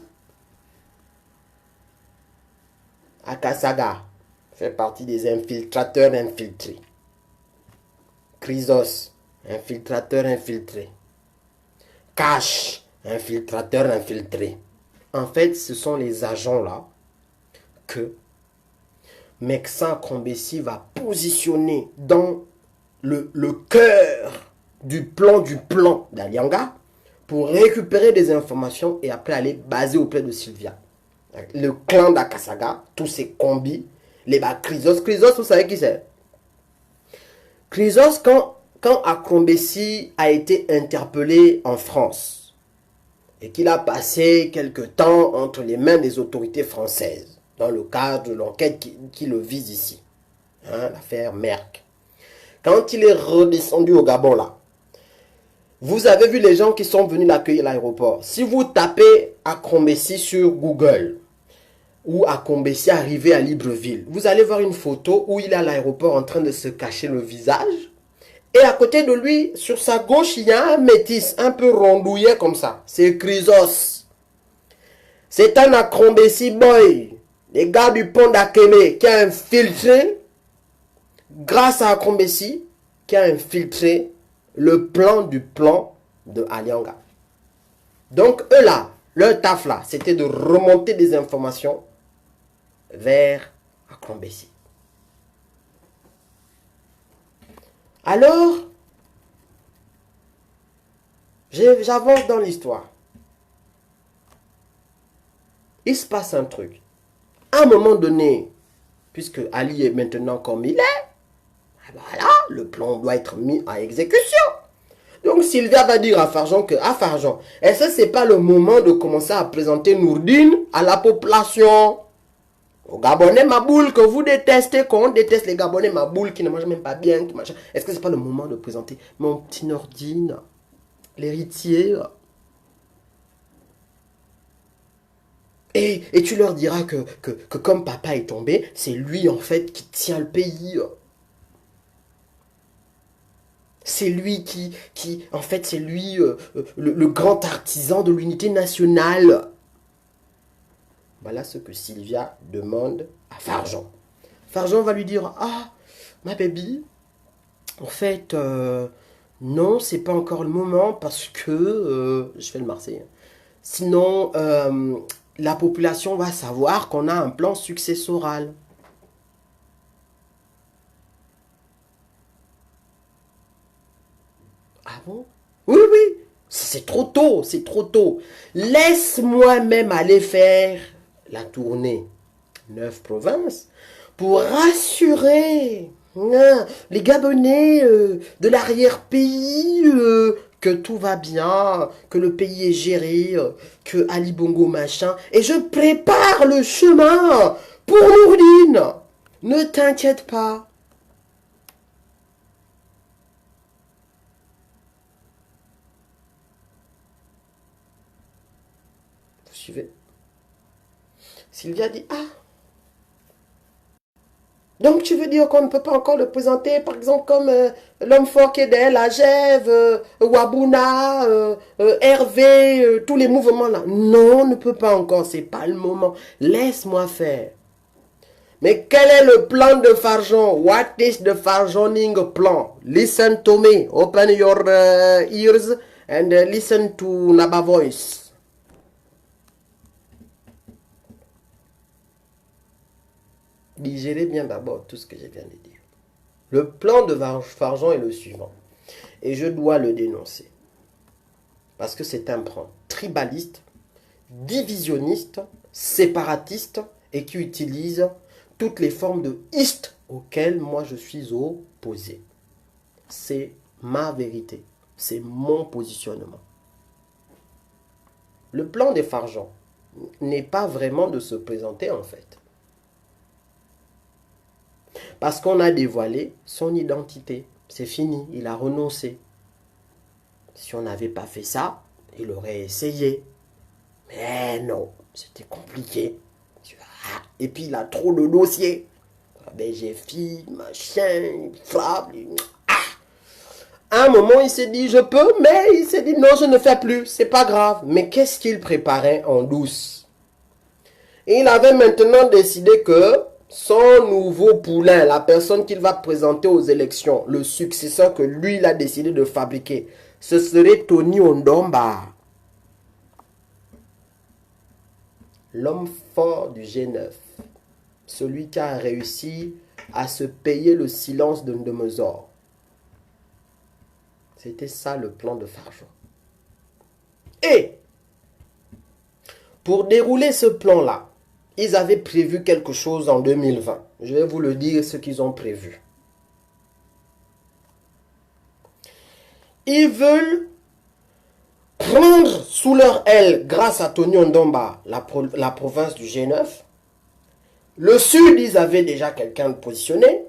Akasaga fait partie des infiltrateurs infiltrés. Chrysos, infiltrateur infiltré. Cash, infiltrateur infiltré. En fait, ce sont les agents-là que Meksa Akombesi va positionner dans le cœur du plan d'Alianga pour récupérer des informations et après aller baser auprès de Sylvia. Le clan d'Akasaga, tous ces combis, les Chrysos. Chrysos, vous savez qui c'est? Chrysos, quand Akombesi a été interpellé en France et qu'il a passé quelque temps entre les mains des autorités françaises, dans le cadre de l'enquête qui le vise ici, hein, l'affaire Merck. Quand il est redescendu au Gabon, là, vous avez vu les gens qui sont venus l'accueillir à l'aéroport. Si vous tapez Akombesi sur Google, ou Akombesi arrivé à Libreville, vous allez voir une photo où il est à l'aéroport en train de se cacher le visage. Et à côté de lui, sur sa gauche, il y a un métis, un peu rondouillet comme ça. C'est Chrysos. C'est un Akombesi boy. Les gars du pont d'Akeme qui a infiltré, grâce à Akombesi, qui a infiltré le plan de Alianga. Donc eux là, leur taf là, c'était de remonter des informations vers Akombesi. Alors, j'avance dans l'histoire. Il se passe un truc. À un moment donné, puisque Ali est maintenant comme il est, voilà, le plan doit être mis à exécution. Donc Sylvia va dire à Farjon que, Farjon, est-ce que ce n'est pas le moment de commencer à présenter Nourdine à la population? Aux Gabonais Maboul que vous détestez, qu'on déteste les Gabonais Maboul qui ne mangent même pas bien, est-ce que ce n'est pas le moment de présenter mon petit Nourdine, l'héritier? Et tu leur diras que comme papa est tombé, c'est lui en fait qui tient le pays. C'est lui en fait, c'est lui le grand artisan de l'unité nationale. Voilà ce que Sylvia demande à Farjon. Farjon va lui dire, ma baby, en fait, non, c'est pas encore le moment parce que, je fais le Marseillais, sinon, la population va savoir qu'on a un plan successoral. Ah bon? Oui, oui, c'est trop tôt, c'est trop tôt. Laisse-moi même aller faire la tournée 9 provinces pour rassurer les Gabonais de l'arrière-pays que tout va bien, que le pays est géré, que Ali Bongo machin. Et je prépare le chemin pour Nourdine. Ne t'inquiète pas. Vous suivez? Sylvia dit, Donc, tu veux dire qu'on ne peut pas encore le présenter, par exemple, comme l'homme fort qui est derrière la Gève, Wabuna, Hervé, tous les mouvements là. Non, on ne peut pas encore, c'est pas le moment. Laisse-moi faire. Mais quel est le plan de Farjon? What is the Farjoning plan? Listen to me. Open your ears and listen to Naba voice. Digérez bien d'abord tout ce que je viens de dire. Le plan de Farjon est le suivant. Et je dois le dénoncer. Parce que c'est un plan tribaliste, divisionniste, séparatiste et qui utilise toutes les formes de hist auxquelles moi je suis opposé. C'est ma vérité. C'est mon positionnement. Le plan des Farjon n'est pas vraiment de se présenter en fait. Parce qu'on a dévoilé son identité. C'est fini, il a renoncé. Si on n'avait pas fait ça, il aurait essayé. Mais non, c'était compliqué. Et puis il a trop de dossiers. Ben, j'ai fille, machin, frappe. À un moment, il s'est dit, je peux, mais il s'est dit, non, je ne fais plus, c'est pas grave. Mais qu'est-ce qu'il préparait en douce? Et il avait maintenant décidé que son nouveau poulain, la personne qu'il va présenter aux élections, le successeur que lui, il a décidé de fabriquer, ce serait Tony Ondomba. L'homme fort du G9. Celui qui a réussi à se payer le silence de Ndomezor. C'était ça le plan de Farjon. Et pour dérouler ce plan-là, ils avaient prévu quelque chose en 2020. Je vais vous le dire ce qu'ils ont prévu. Ils veulent prendre sous leur aile, grâce à Tony Ondomba, la province du G9. Le sud, ils avaient déjà quelqu'un de positionné.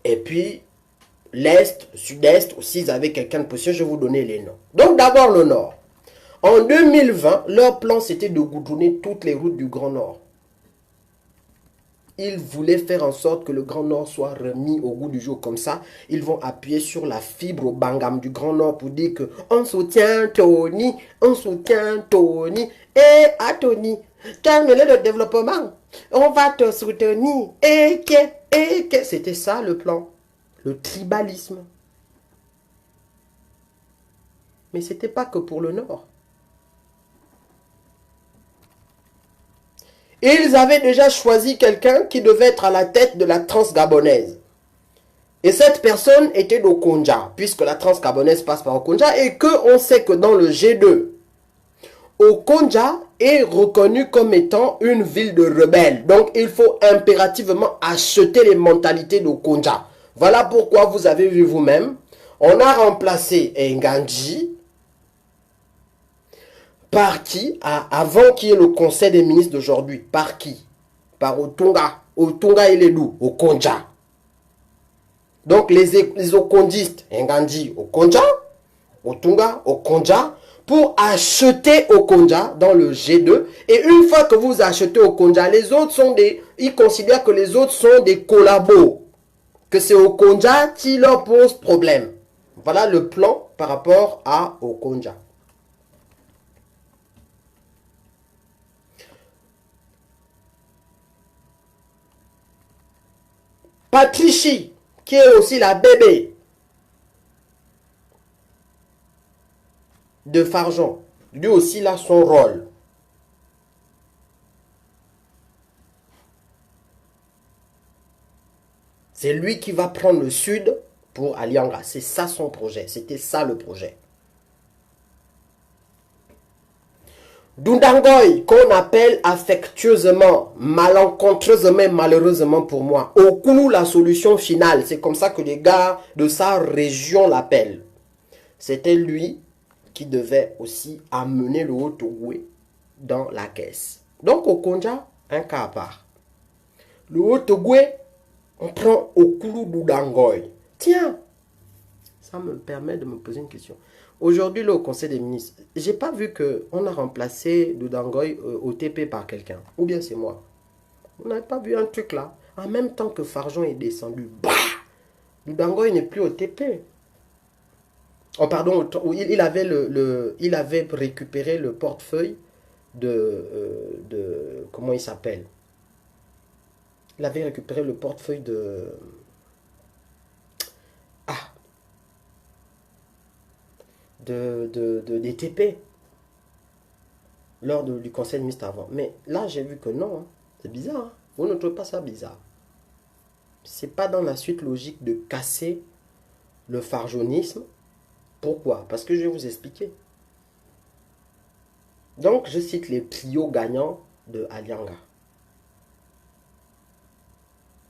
Et puis, l'est, le sud-est aussi, ils avaient quelqu'un de positionné. Je vais vous donner les noms. Donc, d'abord le nord. En 2020, leur plan, c'était de goudronner toutes les routes du Grand Nord. Ils voulaient faire en sorte que le Grand Nord soit remis au goût du jour. Comme ça, ils vont appuyer sur la fibre au Bangam du Grand Nord pour dire que on soutient Tony, on soutient Tony. Et à Tony, terminer le développement, on va te soutenir. Et que, c'était ça le plan. Le tribalisme. Mais ce n'était pas que pour le Nord. Ils avaient déjà choisi quelqu'un qui devait être à la tête de la Transgabonaise. Et cette personne était d'Okonja, puisque la Transgabonaise passe par Okonja, et qu'on sait que dans le G2, Okonja est reconnu comme étant une ville de rebelles. Donc il faut impérativement acheter les mentalités d'Okonja. Voilà pourquoi vous avez vu vous-même, on a remplacé Nganji par qui, avant qu'il y ait le conseil des ministres d'aujourd'hui, par qui? Par Otunga. Otunga, il est d'où? Okonja. Donc les okondistes, Nganji, Okonja, Otunga, Okonja, pour acheter Okonja dans le G2. Et une fois que vous achetez Okonja, les autres sont des... Ils considèrent que les autres sont des collabos. Que c'est Okonja qui leur pose problème. Voilà le plan par rapport à Okonja. Patricie, qui est aussi la bébé de Farjon, lui aussi il a son rôle. C'est lui qui va prendre le sud pour Alianga. C'est ça son projet. C'était ça le projet. Dundangoy, qu'on appelle affectueusement, malencontreusement et malheureusement pour moi, Okulu la solution finale. C'est comme ça que les gars de sa région l'appellent. C'était lui qui devait aussi amener le Haut-Ogoué dans la caisse. Donc Okonja, un cas à part. Le Haut-Ogoué, on prend Okulu Dundangoy. Tiens, ça me permet de me poser une question. Aujourd'hui, au Conseil des ministres, je n'ai pas vu qu'on a remplacé Dundangoy au TP par quelqu'un. Ou bien c'est moi. On n'avait pas vu un truc là. En même temps que Farjon est descendu, bah, Ludango il n'est plus au TP. Oh pardon, il avait, il avait récupéré le portefeuille comment il s'appelle? Il avait récupéré le portefeuille ah, des TP lors du conseil de ministre avant. Mais là, j'ai vu que non, hein. C'est bizarre. Hein. Vous ne trouvez pas ça bizarre? C'est pas dans la suite logique de casser le farjonisme. Pourquoi? Parce que je vais vous expliquer. Donc, je cite les trios gagnants de Alianga.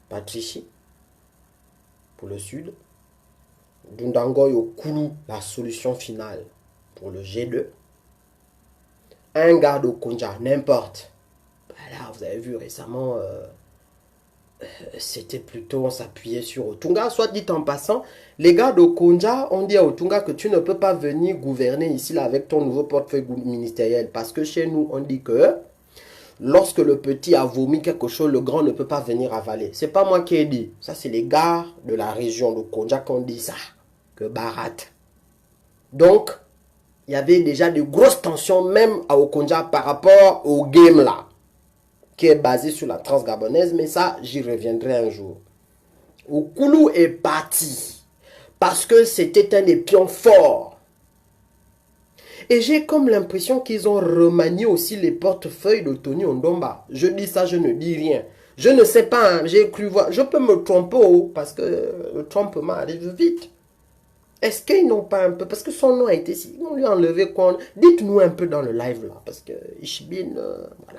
Patrici, pour le Sud. Dundangoy au Koulou, la solution finale pour le G2. Un gars de Konja, n'importe. Là, vous avez vu récemment, c'était plutôt, on s'appuyait sur Otunga. Soit dit en passant, les gars de Konja ont dit à Otunga que tu ne peux pas venir gouverner ici là, avec ton nouveau portefeuille ministériel. Parce que chez nous, on dit que lorsque le petit a vomi quelque chose, le grand ne peut pas venir avaler. C'est pas moi qui ai dit. Ça, c'est les gars de la région de Konja qui ont dit ça. Que Barat. Donc, il y avait déjà de grosses tensions même à Okonja par rapport au game là, qui est basé sur la transgabonaise, mais ça, j'y reviendrai un jour. Oukoulou est parti parce que c'était un des pions forts. Et j'ai comme l'impression qu'ils ont remanié aussi les portefeuilles de Tony Ondomba. Je dis ça, je ne dis rien. Je ne sais pas, hein, j'ai cru voir. Je peux me tromper parce que le trompement arrive vite. Est-ce qu'ils n'ont pas un peu... Parce que son nom a été... Ils vont lui enlever quoi? Dites-nous un peu dans le live là. Parce que Ishbin... voilà.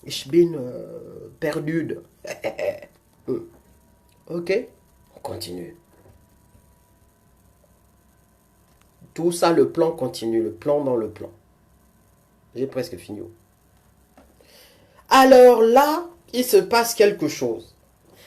Ishbin perdu. Ok. On continue. Tout ça, le plan continue. Le plan dans le plan. J'ai presque fini. Alors là, il se passe quelque chose.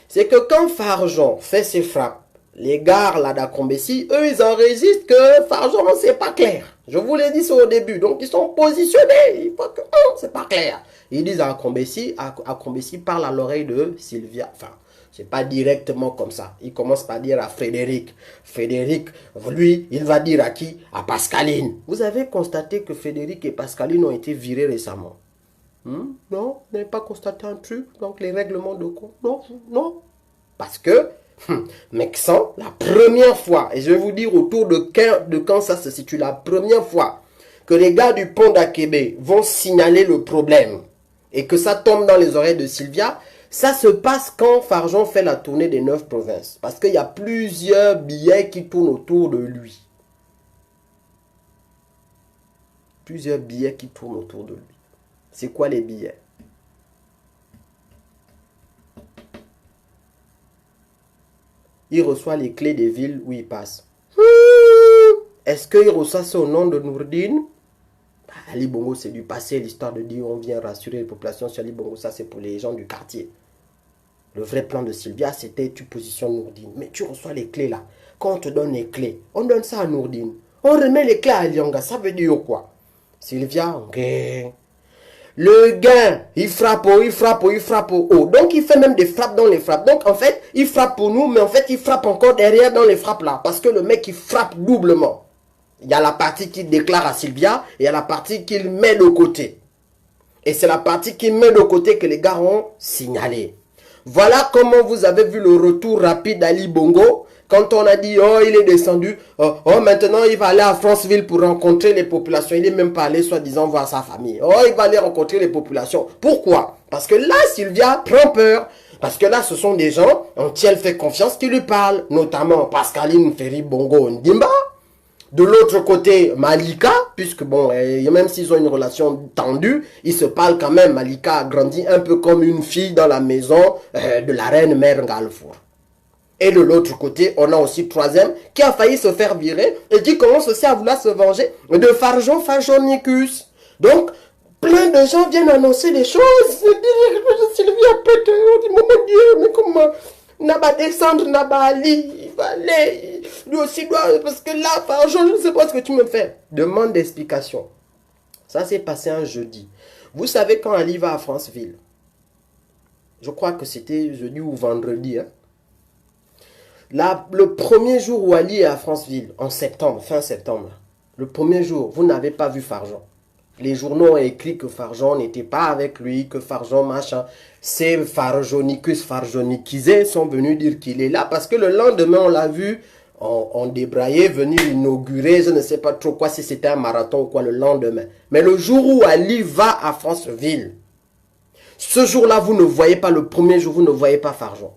C'est que quand Farjon fait ses frappes, les gars là d'Akombessi, eux, ils enregistrent que Farjon, c'est pas clair. Je vous l'ai dit au début. Donc, ils sont positionnés. Il faut que, c'est pas clair. Ils disent à Akombessi, parle à l'oreille de Sylvia. Enfin, c'est pas directement comme ça. Il commence par dire à Frédéric. Frédéric, lui, il va dire à qui? À Pascaline. Vous avez constaté que Frédéric et Pascaline ont été virés récemment. Non, vous n'avez pas constaté un truc? Donc, les règlements de compte? Non, non. Parce que, Mexan, la première fois, et je vais vous dire autour de quand ça se situe, la première fois que les gars du pont d'Akébé vont signaler le problème et que ça tombe dans les oreilles de Sylvia, ça se passe quand Farjon fait la tournée des 9 provinces. Parce qu'il y a plusieurs billets qui tournent autour de lui. Plusieurs billets qui tournent autour de lui. C'est quoi les billets? Il reçoit les clés des villes où il passe. Est-ce qu'il reçoit ça au nom de Nourdine? Ali Bongo, c'est du passé, l'histoire de dire on vient rassurer les populations sur Ali Bongo, ça c'est pour les gens du quartier. Le vrai plan de Sylvia, c'était tu positionnes Nourdine. Mais tu reçois les clés là. Quand on te donne les clés, on donne ça à Nourdine. On remet les clés à Alianga, ça veut dire quoi? Sylvia, ok. Le gain, il frappe, il frappe, il frappe. Oh. Donc, il fait même des frappes dans les frappes. Donc, en fait, il frappe pour nous, mais en fait, il frappe encore derrière dans les frappes là. Parce que le mec, il frappe doublement. Il y a la partie qu'il déclare à Sylvia et il y a la partie qu'il met de côté. Et c'est la partie qu'il met de côté que les gars ont signalé. Voilà comment vous avez vu le retour rapide d'Ali Bongo. Quand on a dit, oh, il est descendu, oh, maintenant il va aller à Franceville pour rencontrer les populations. Il n'est même pas allé, soi-disant, voir sa famille. Oh, il va aller rencontrer les populations. Pourquoi? Parce que là, Sylvia prend peur. Parce que là, ce sont des gens en qui elle fait confiance qui lui parlent. Notamment Pascaline Ferry Bongo Ndimba. De l'autre côté, Malika, puisque bon, même s'ils ont une relation tendue, ils se parlent quand même. Malika a grandi un peu comme une fille dans la maison de la reine mère Ngalfour. Et de l'autre côté, on a aussi troisième qui a failli se faire virer et qui commence aussi à vouloir se venger de Farjon Farjonicus. Donc, plein de gens viennent annoncer des choses. Sylvia Pète, on dit, mon Dieu, mais comment Naba descendre, Naba Ali, il va aller. Lui aussi doit, parce que là, Farjon, je ne sais pas ce que tu me fais. Demande d'explication. Ça s'est passé un jeudi. Vous savez quand Ali va à Franceville? Je crois que c'était jeudi ou vendredi. Hein. Là, le premier jour où Ali est à Franceville, en septembre, fin septembre, le premier jour, vous n'avez pas vu Farjon. Les journaux ont écrit que Farjon n'était pas avec lui, que Farjon machin. Ces Farjonicus, Farjonikisés sont venus dire qu'il est là parce que le lendemain, on l'a vu en débraillé venir inaugurer, je ne sais pas trop quoi, si c'était un marathon ou quoi le lendemain. Mais le jour où Ali va à Franceville, ce jour-là, vous ne voyez pas, le premier jour, vous ne voyez pas Farjon.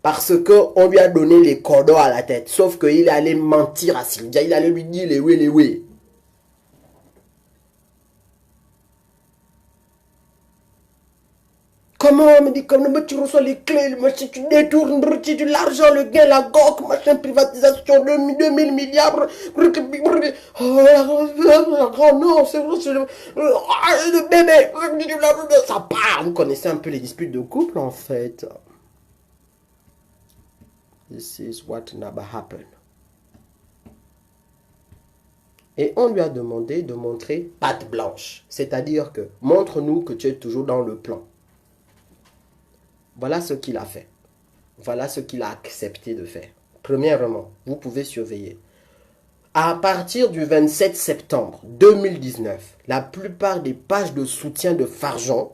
Parce qu'on lui a donné les cordons à la tête. Sauf qu'il allait mentir à Sylvia, il allait lui dire les oui, les oui. Comment on me dit, comme tu reçois les clés, le machin, tu détournes, tu de l'argent, le gain, la GOC, machin, privatisation, 2000 milliards. Oh non, c'est vrai, le bébé, ça part. Vous connaissez un peu les disputes de couple en fait. This is what never happened. Et on lui a demandé de montrer patte blanche. C'est-à-dire que montre-nous que tu es toujours dans le plan. Voilà ce qu'il a fait. Voilà ce qu'il a accepté de faire. Premièrement, vous pouvez surveiller. À partir du 27 septembre 2019, la plupart des pages de soutien de Farjon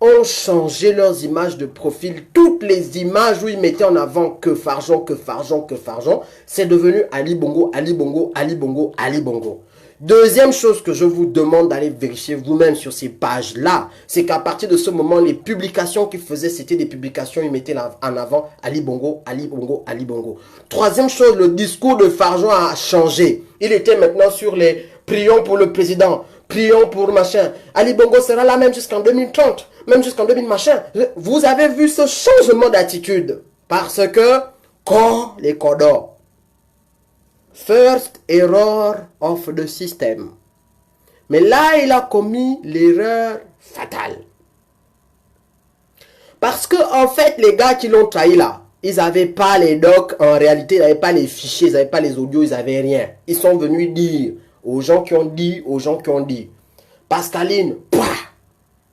ont changé leurs images de profil. Toutes les images où ils mettaient en avant que Farjon, que Farjon, que Farjon, c'est devenu Ali Bongo, Ali Bongo, Ali Bongo, Ali Bongo. Deuxième chose que je vous demande d'aller vérifier vous-même sur ces pages-là, c'est qu'à partir de ce moment, les publications qu'ils faisaient, c'était des publications, ils mettaient en avant Ali Bongo, Ali Bongo, Ali Bongo. Troisième chose, le discours de Farjon a changé. Il était maintenant sur les prions pour le président, prions pour machin. Ali Bongo sera là même jusqu'en 2030, même jusqu'en 2000 machin. Vous avez vu ce changement d'attitude parce que, quand les cordons, first error of the system. Mais là, il a commis l'erreur fatale. Parce que, en fait, les gars qui l'ont trahi là, ils n'avaient pas les docs, en réalité, ils n'avaient pas les fichiers, ils n'avaient pas les audios, ils n'avaient rien. Ils sont venus dire aux gens qui ont dit, Pascaline,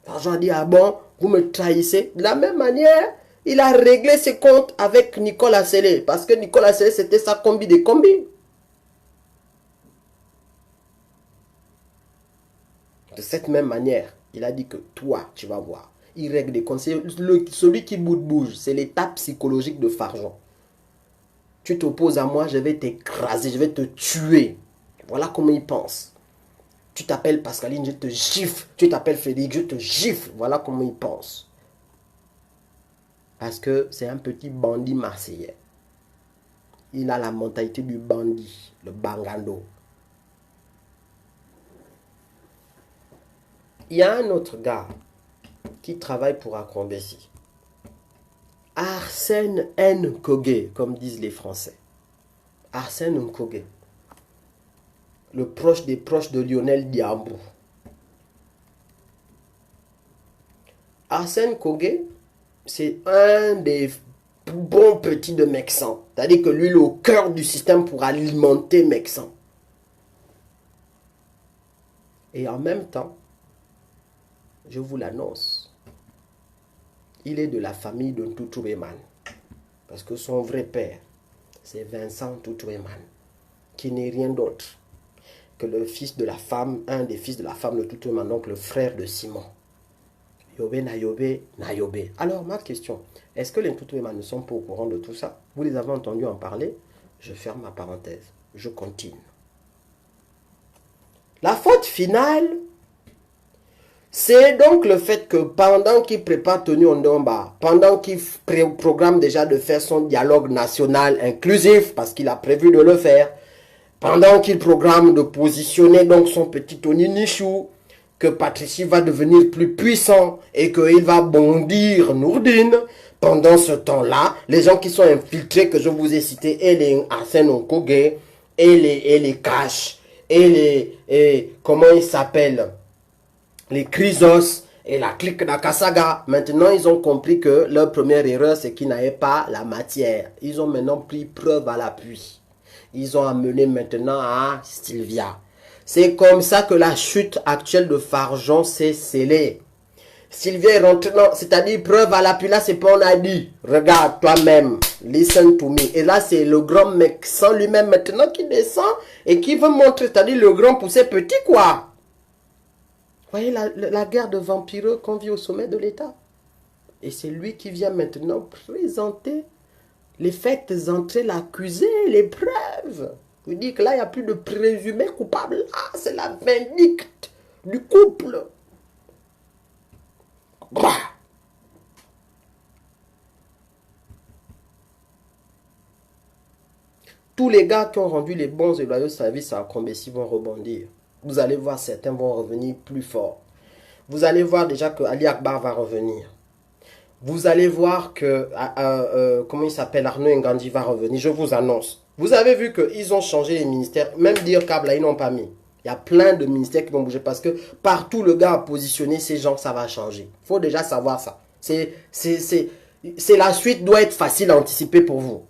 Farjon a dit, ah bon, vous me trahissez. De la même manière, il a réglé ses comptes avec Nicolas Sellé. Parce que Nicolas Sellé, c'était sa combi des combis. De cette même manière, il a dit que toi, tu vas voir. Il règle des comptes. Celui qui bouge. C'est l'état psychologique de Farjon. Tu t'opposes à moi, je vais t'écraser, je vais te tuer. Voilà comment il pense. Tu t'appelles Pascaline, je te gifle. Tu t'appelles Frédéric, je te gifle. Voilà comment il pense. Parce que c'est un petit bandit marseillais. Il a la mentalité du bandit, le bangando. Il y a un autre gars qui travaille pour Akombesi. Arsène Nkogé, comme disent les Français. Arsène Nkogé. Le proche des proches de Lionel Diambou. Arsène Nkogé, c'est un des bons petits de Mexan. C'est-à-dire que lui, il est au cœur du système pour alimenter Mexan. Et en même temps, je vous l'annonce, il est de la famille de Toutoureman. Parce que son vrai père, c'est Vincent Toutoureman, qui n'est rien d'autre que le fils de la femme, un des fils de la femme de Toutoureman, donc le frère de Simon. Yobé na Yobé na Yobé. Alors, ma question, est-ce que les Toutoureman ne sont pas au courant de tout ça? Vous les avez entendus en parler? Je ferme ma parenthèse. Je continue. La faute finale, c'est donc le fait que pendant qu'il prépare Tony Ondomba, pendant qu'il programme déjà de faire son dialogue national inclusif, parce qu'il a prévu de le faire, pendant qu'il programme de positionner donc son petit Tony Nichou, que Patricie va devenir plus puissant et qu'il va bondir Nourdine, pendant ce temps-là, les gens qui sont infiltrés que je vous ai cités, et les Arsène Nkogé, et les Cash, comment ils s'appellent, les Chrysos et la clique d'Akasaga, maintenant ils ont compris que leur première erreur c'est qu'ils n'avaient pas la matière. Ils ont maintenant pris preuve à l'appui. Ils ont amené maintenant à Sylvia. C'est comme ça que la chute actuelle de Farjon s'est scellée. Sylvia est rentrée dans, c'est-à-dire preuve à l'appui, là c'est pas on a dit. Regarde toi-même, listen to me. Et là c'est le grand mec sans lui-même maintenant qui descend et qui veut montrer, c'est-à-dire le grand poussé petit quoi. Vous voyez la guerre de vampireux qu'on vit au sommet de l'État. Et c'est lui qui vient maintenant présenter les faits, entrer l'accusé, les preuves. Vous dites que là il n'y a plus de présumé coupable. Là c'est la vindicte du couple. Bah. Tous les gars qui ont rendu les bons et loyaux services à Combessi vont rebondir. Vous allez voir, certains vont revenir plus forts. Vous allez voir déjà que Ali Akbar va revenir. Vous allez voir que, comment il s'appelle, Arnaud Ngandi va revenir. Je vous annonce. Vous avez vu qu'ils ont changé les ministères. Même dire Kabla, ils n'ont pas mis. Il y a plein de ministères qui vont bouger parce que partout le gars a positionné ces gens, ça va changer. Il faut déjà savoir ça. La suite doit être facile à anticiper pour vous.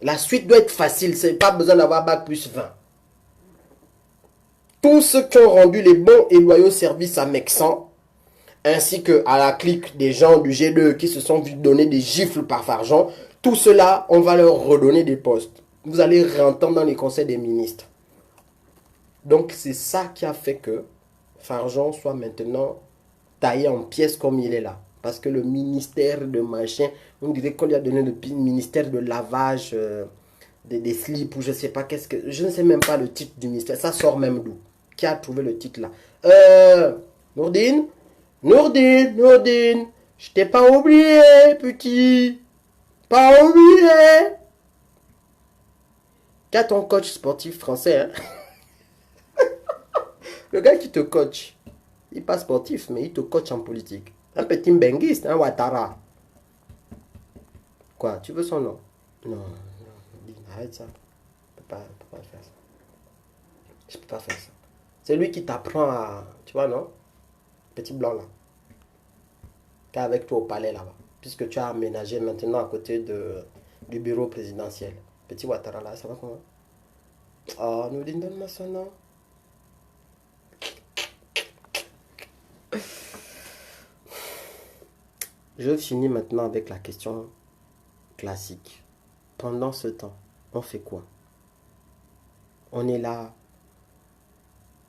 La suite doit être facile. C'est pas besoin d'avoir bac plus 20. Tous ceux qui ont rendu les bons et loyaux services à Mexan, ainsi que à la clique des gens du G2 qui se sont vus donner des gifles par Fargeon, tout cela, on va leur redonner des postes. Vous allez réentendre dans les conseils des ministres. Donc c'est ça qui a fait que Fargeon soit maintenant taillé en pièces comme il est là. Parce que le ministère de machin, on dirait qu'on lui a donné le ministère de lavage des slips ou je sais pas qu'est-ce que... Je ne sais même pas le titre du ministère. Ça sort même d'où? Qui a trouvé le titre là? Nourdine, je t'ai pas oublié, petit. Pas oublié. Tu as ton coach sportif français, hein? Le gars qui te coach, il n'est pas sportif, mais il te coach en politique. Un petit benguiste, un Ouattara. Quoi, tu veux son nom? Non, arrête ça. Je peux pas faire ça. Je peux pas faire ça. C'est lui qui t'apprend à... Tu vois, non? Petit blanc, là. Qui est avec toi au palais, là-bas. Puisque tu as aménagé maintenant à côté du bureau présidentiel. Petit Ouattara, là, ça va comment? Oh, nous donne-moi son nom. Je finis maintenant avec la question classique. Pendant ce temps, on fait quoi? On est là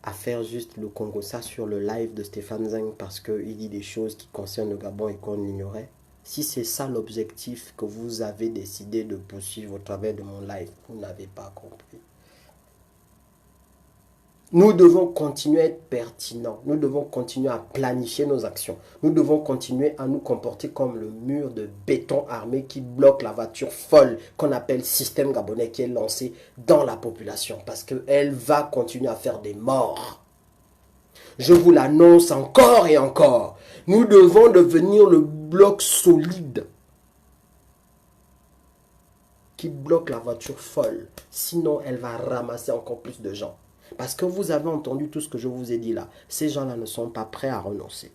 à faire juste le Congo, ça sur le live de Stéphane Zeng parce qu'il dit des choses qui concernent le Gabon et qu'on ignorait. Si c'est ça l'objectif que vous avez décidé de poursuivre au travers de mon live, vous n'avez pas compris. Nous devons continuer à être pertinents. Nous devons continuer à planifier nos actions. Nous devons continuer à nous comporter comme le mur de béton armé qui bloque la voiture folle qu'on appelle système gabonais qui est lancé dans la population. Parce qu'elle va continuer à faire des morts. Je vous l'annonce encore et encore. Nous devons devenir le bloc solide qui bloque la voiture folle. Sinon, elle va ramasser encore plus de gens. Parce que vous avez entendu tout ce que je vous ai dit là. Ces gens-là ne sont pas prêts à renoncer.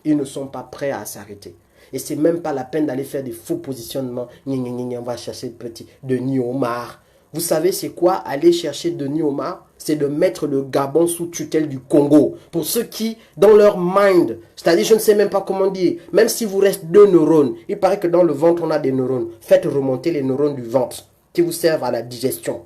Ils ne sont pas prêts à s'arrêter. Et c'est même pas la peine d'aller faire des faux positionnements. On va chercher le petit Denis Omar. Vous savez c'est quoi aller chercher Denis Omar? C'est de mettre le Gabon sous tutelle du Congo. Pour ceux qui, dans leur mind, c'est-à-dire je ne sais même pas comment dire, même si vous reste 2 neurones, il paraît que dans le ventre on a des neurones. Faites remonter les neurones du ventre qui vous servent à la digestion.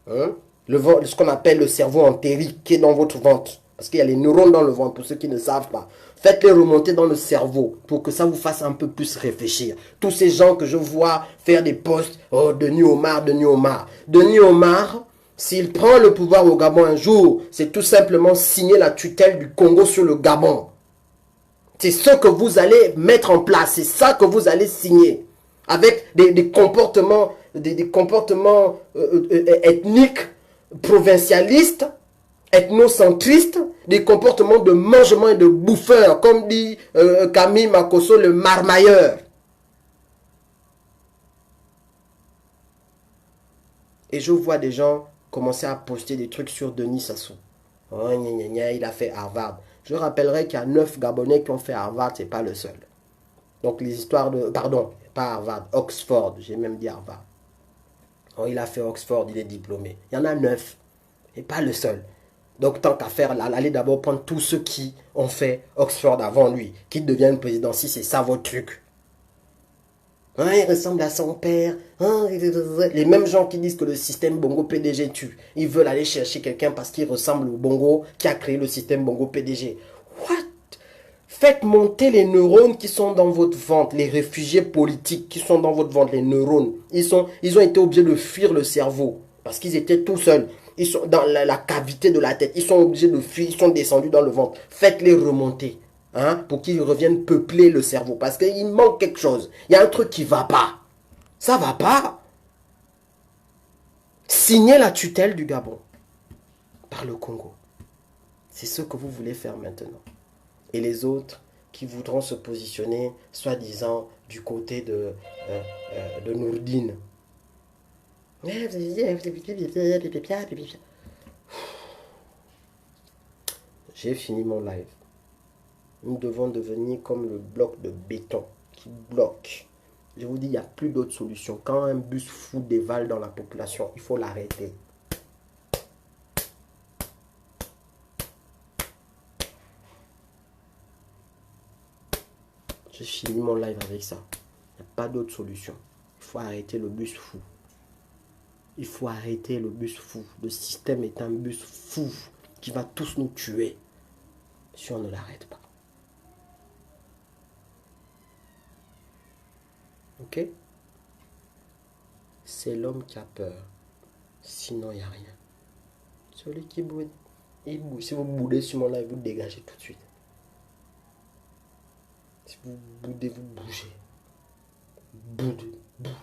Hein? Ce qu'on appelle le cerveau entérique qui est dans votre ventre. Parce qu'il y a les neurones dans le ventre, pour ceux qui ne savent pas. Faites-les remonter dans le cerveau pour que ça vous fasse un peu plus réfléchir. Tous ces gens que je vois faire des posts, oh, Denis Omar, Denis Omar. Denis Omar, s'il prend le pouvoir au Gabon un jour, c'est tout simplement signer la tutelle du Congo sur le Gabon. C'est ce que vous allez mettre en place, c'est ça que vous allez signer. Avec des comportements, ethniques, provincialistes, ethnocentristes, des comportements de mangement et de bouffeurs, comme dit Camille Makosso, le marmailleur. Et je vois des gens commencer à poster des trucs sur Denis Sassou. Oh, il a fait Harvard. Je rappellerai qu'il y a 9 Gabonais qui ont fait Harvard, c'est pas le seul. Donc les histoires de... Pardon, pas Harvard, Oxford, j'ai même dit Harvard. Oh, il a fait Oxford, il est diplômé. Il y en a 9, et pas le seul. Donc, tant qu'à faire, allez d'abord prendre tous ceux qui ont fait Oxford avant lui, qui deviennent président, si c'est ça votre truc. Hein, il ressemble à son père. Hein, les mêmes gens qui disent que le système Bongo PDG tue. Ils veulent aller chercher quelqu'un parce qu'il ressemble au Bongo qui a créé le système Bongo PDG. What? Faites monter les neurones qui sont dans votre ventre, les réfugiés politiques qui sont dans votre ventre, les neurones. Ils ont été obligés de fuir le cerveau parce qu'ils étaient tout seuls. Ils sont dans la cavité de la tête. Ils sont obligés de fuir, ils sont descendus dans le ventre. Faites-les remonter. Hein, pour qu'ils reviennent peupler le cerveau. Parce qu'il manque quelque chose. Il y a un truc qui ne va pas. Ça ne va pas. Signez la tutelle du Gabon par le Congo. C'est ce que vous voulez faire maintenant. Et les autres qui voudront se positionner, soi-disant, du côté de Nourdine. J'ai fini mon live. Nous devons devenir comme le bloc de béton qui bloque. Je vous dis, il n'y a plus d'autre solution. Quand un bus fou dévale dans la population, il faut l'arrêter. J'ai fini mon live avec ça. Il n'y a pas d'autre solution. Il faut arrêter le bus fou. Il faut arrêter le bus fou. Le système est un bus fou qui va tous nous tuer si on ne l'arrête pas. Ok? C'est l'homme qui a peur. Sinon, il n'y a rien. Celui qui boude, il boude. Si vous boudez sur mon live, vous dégagez tout de suite. Si vous boudez, vous bougez. Boudez, bougez.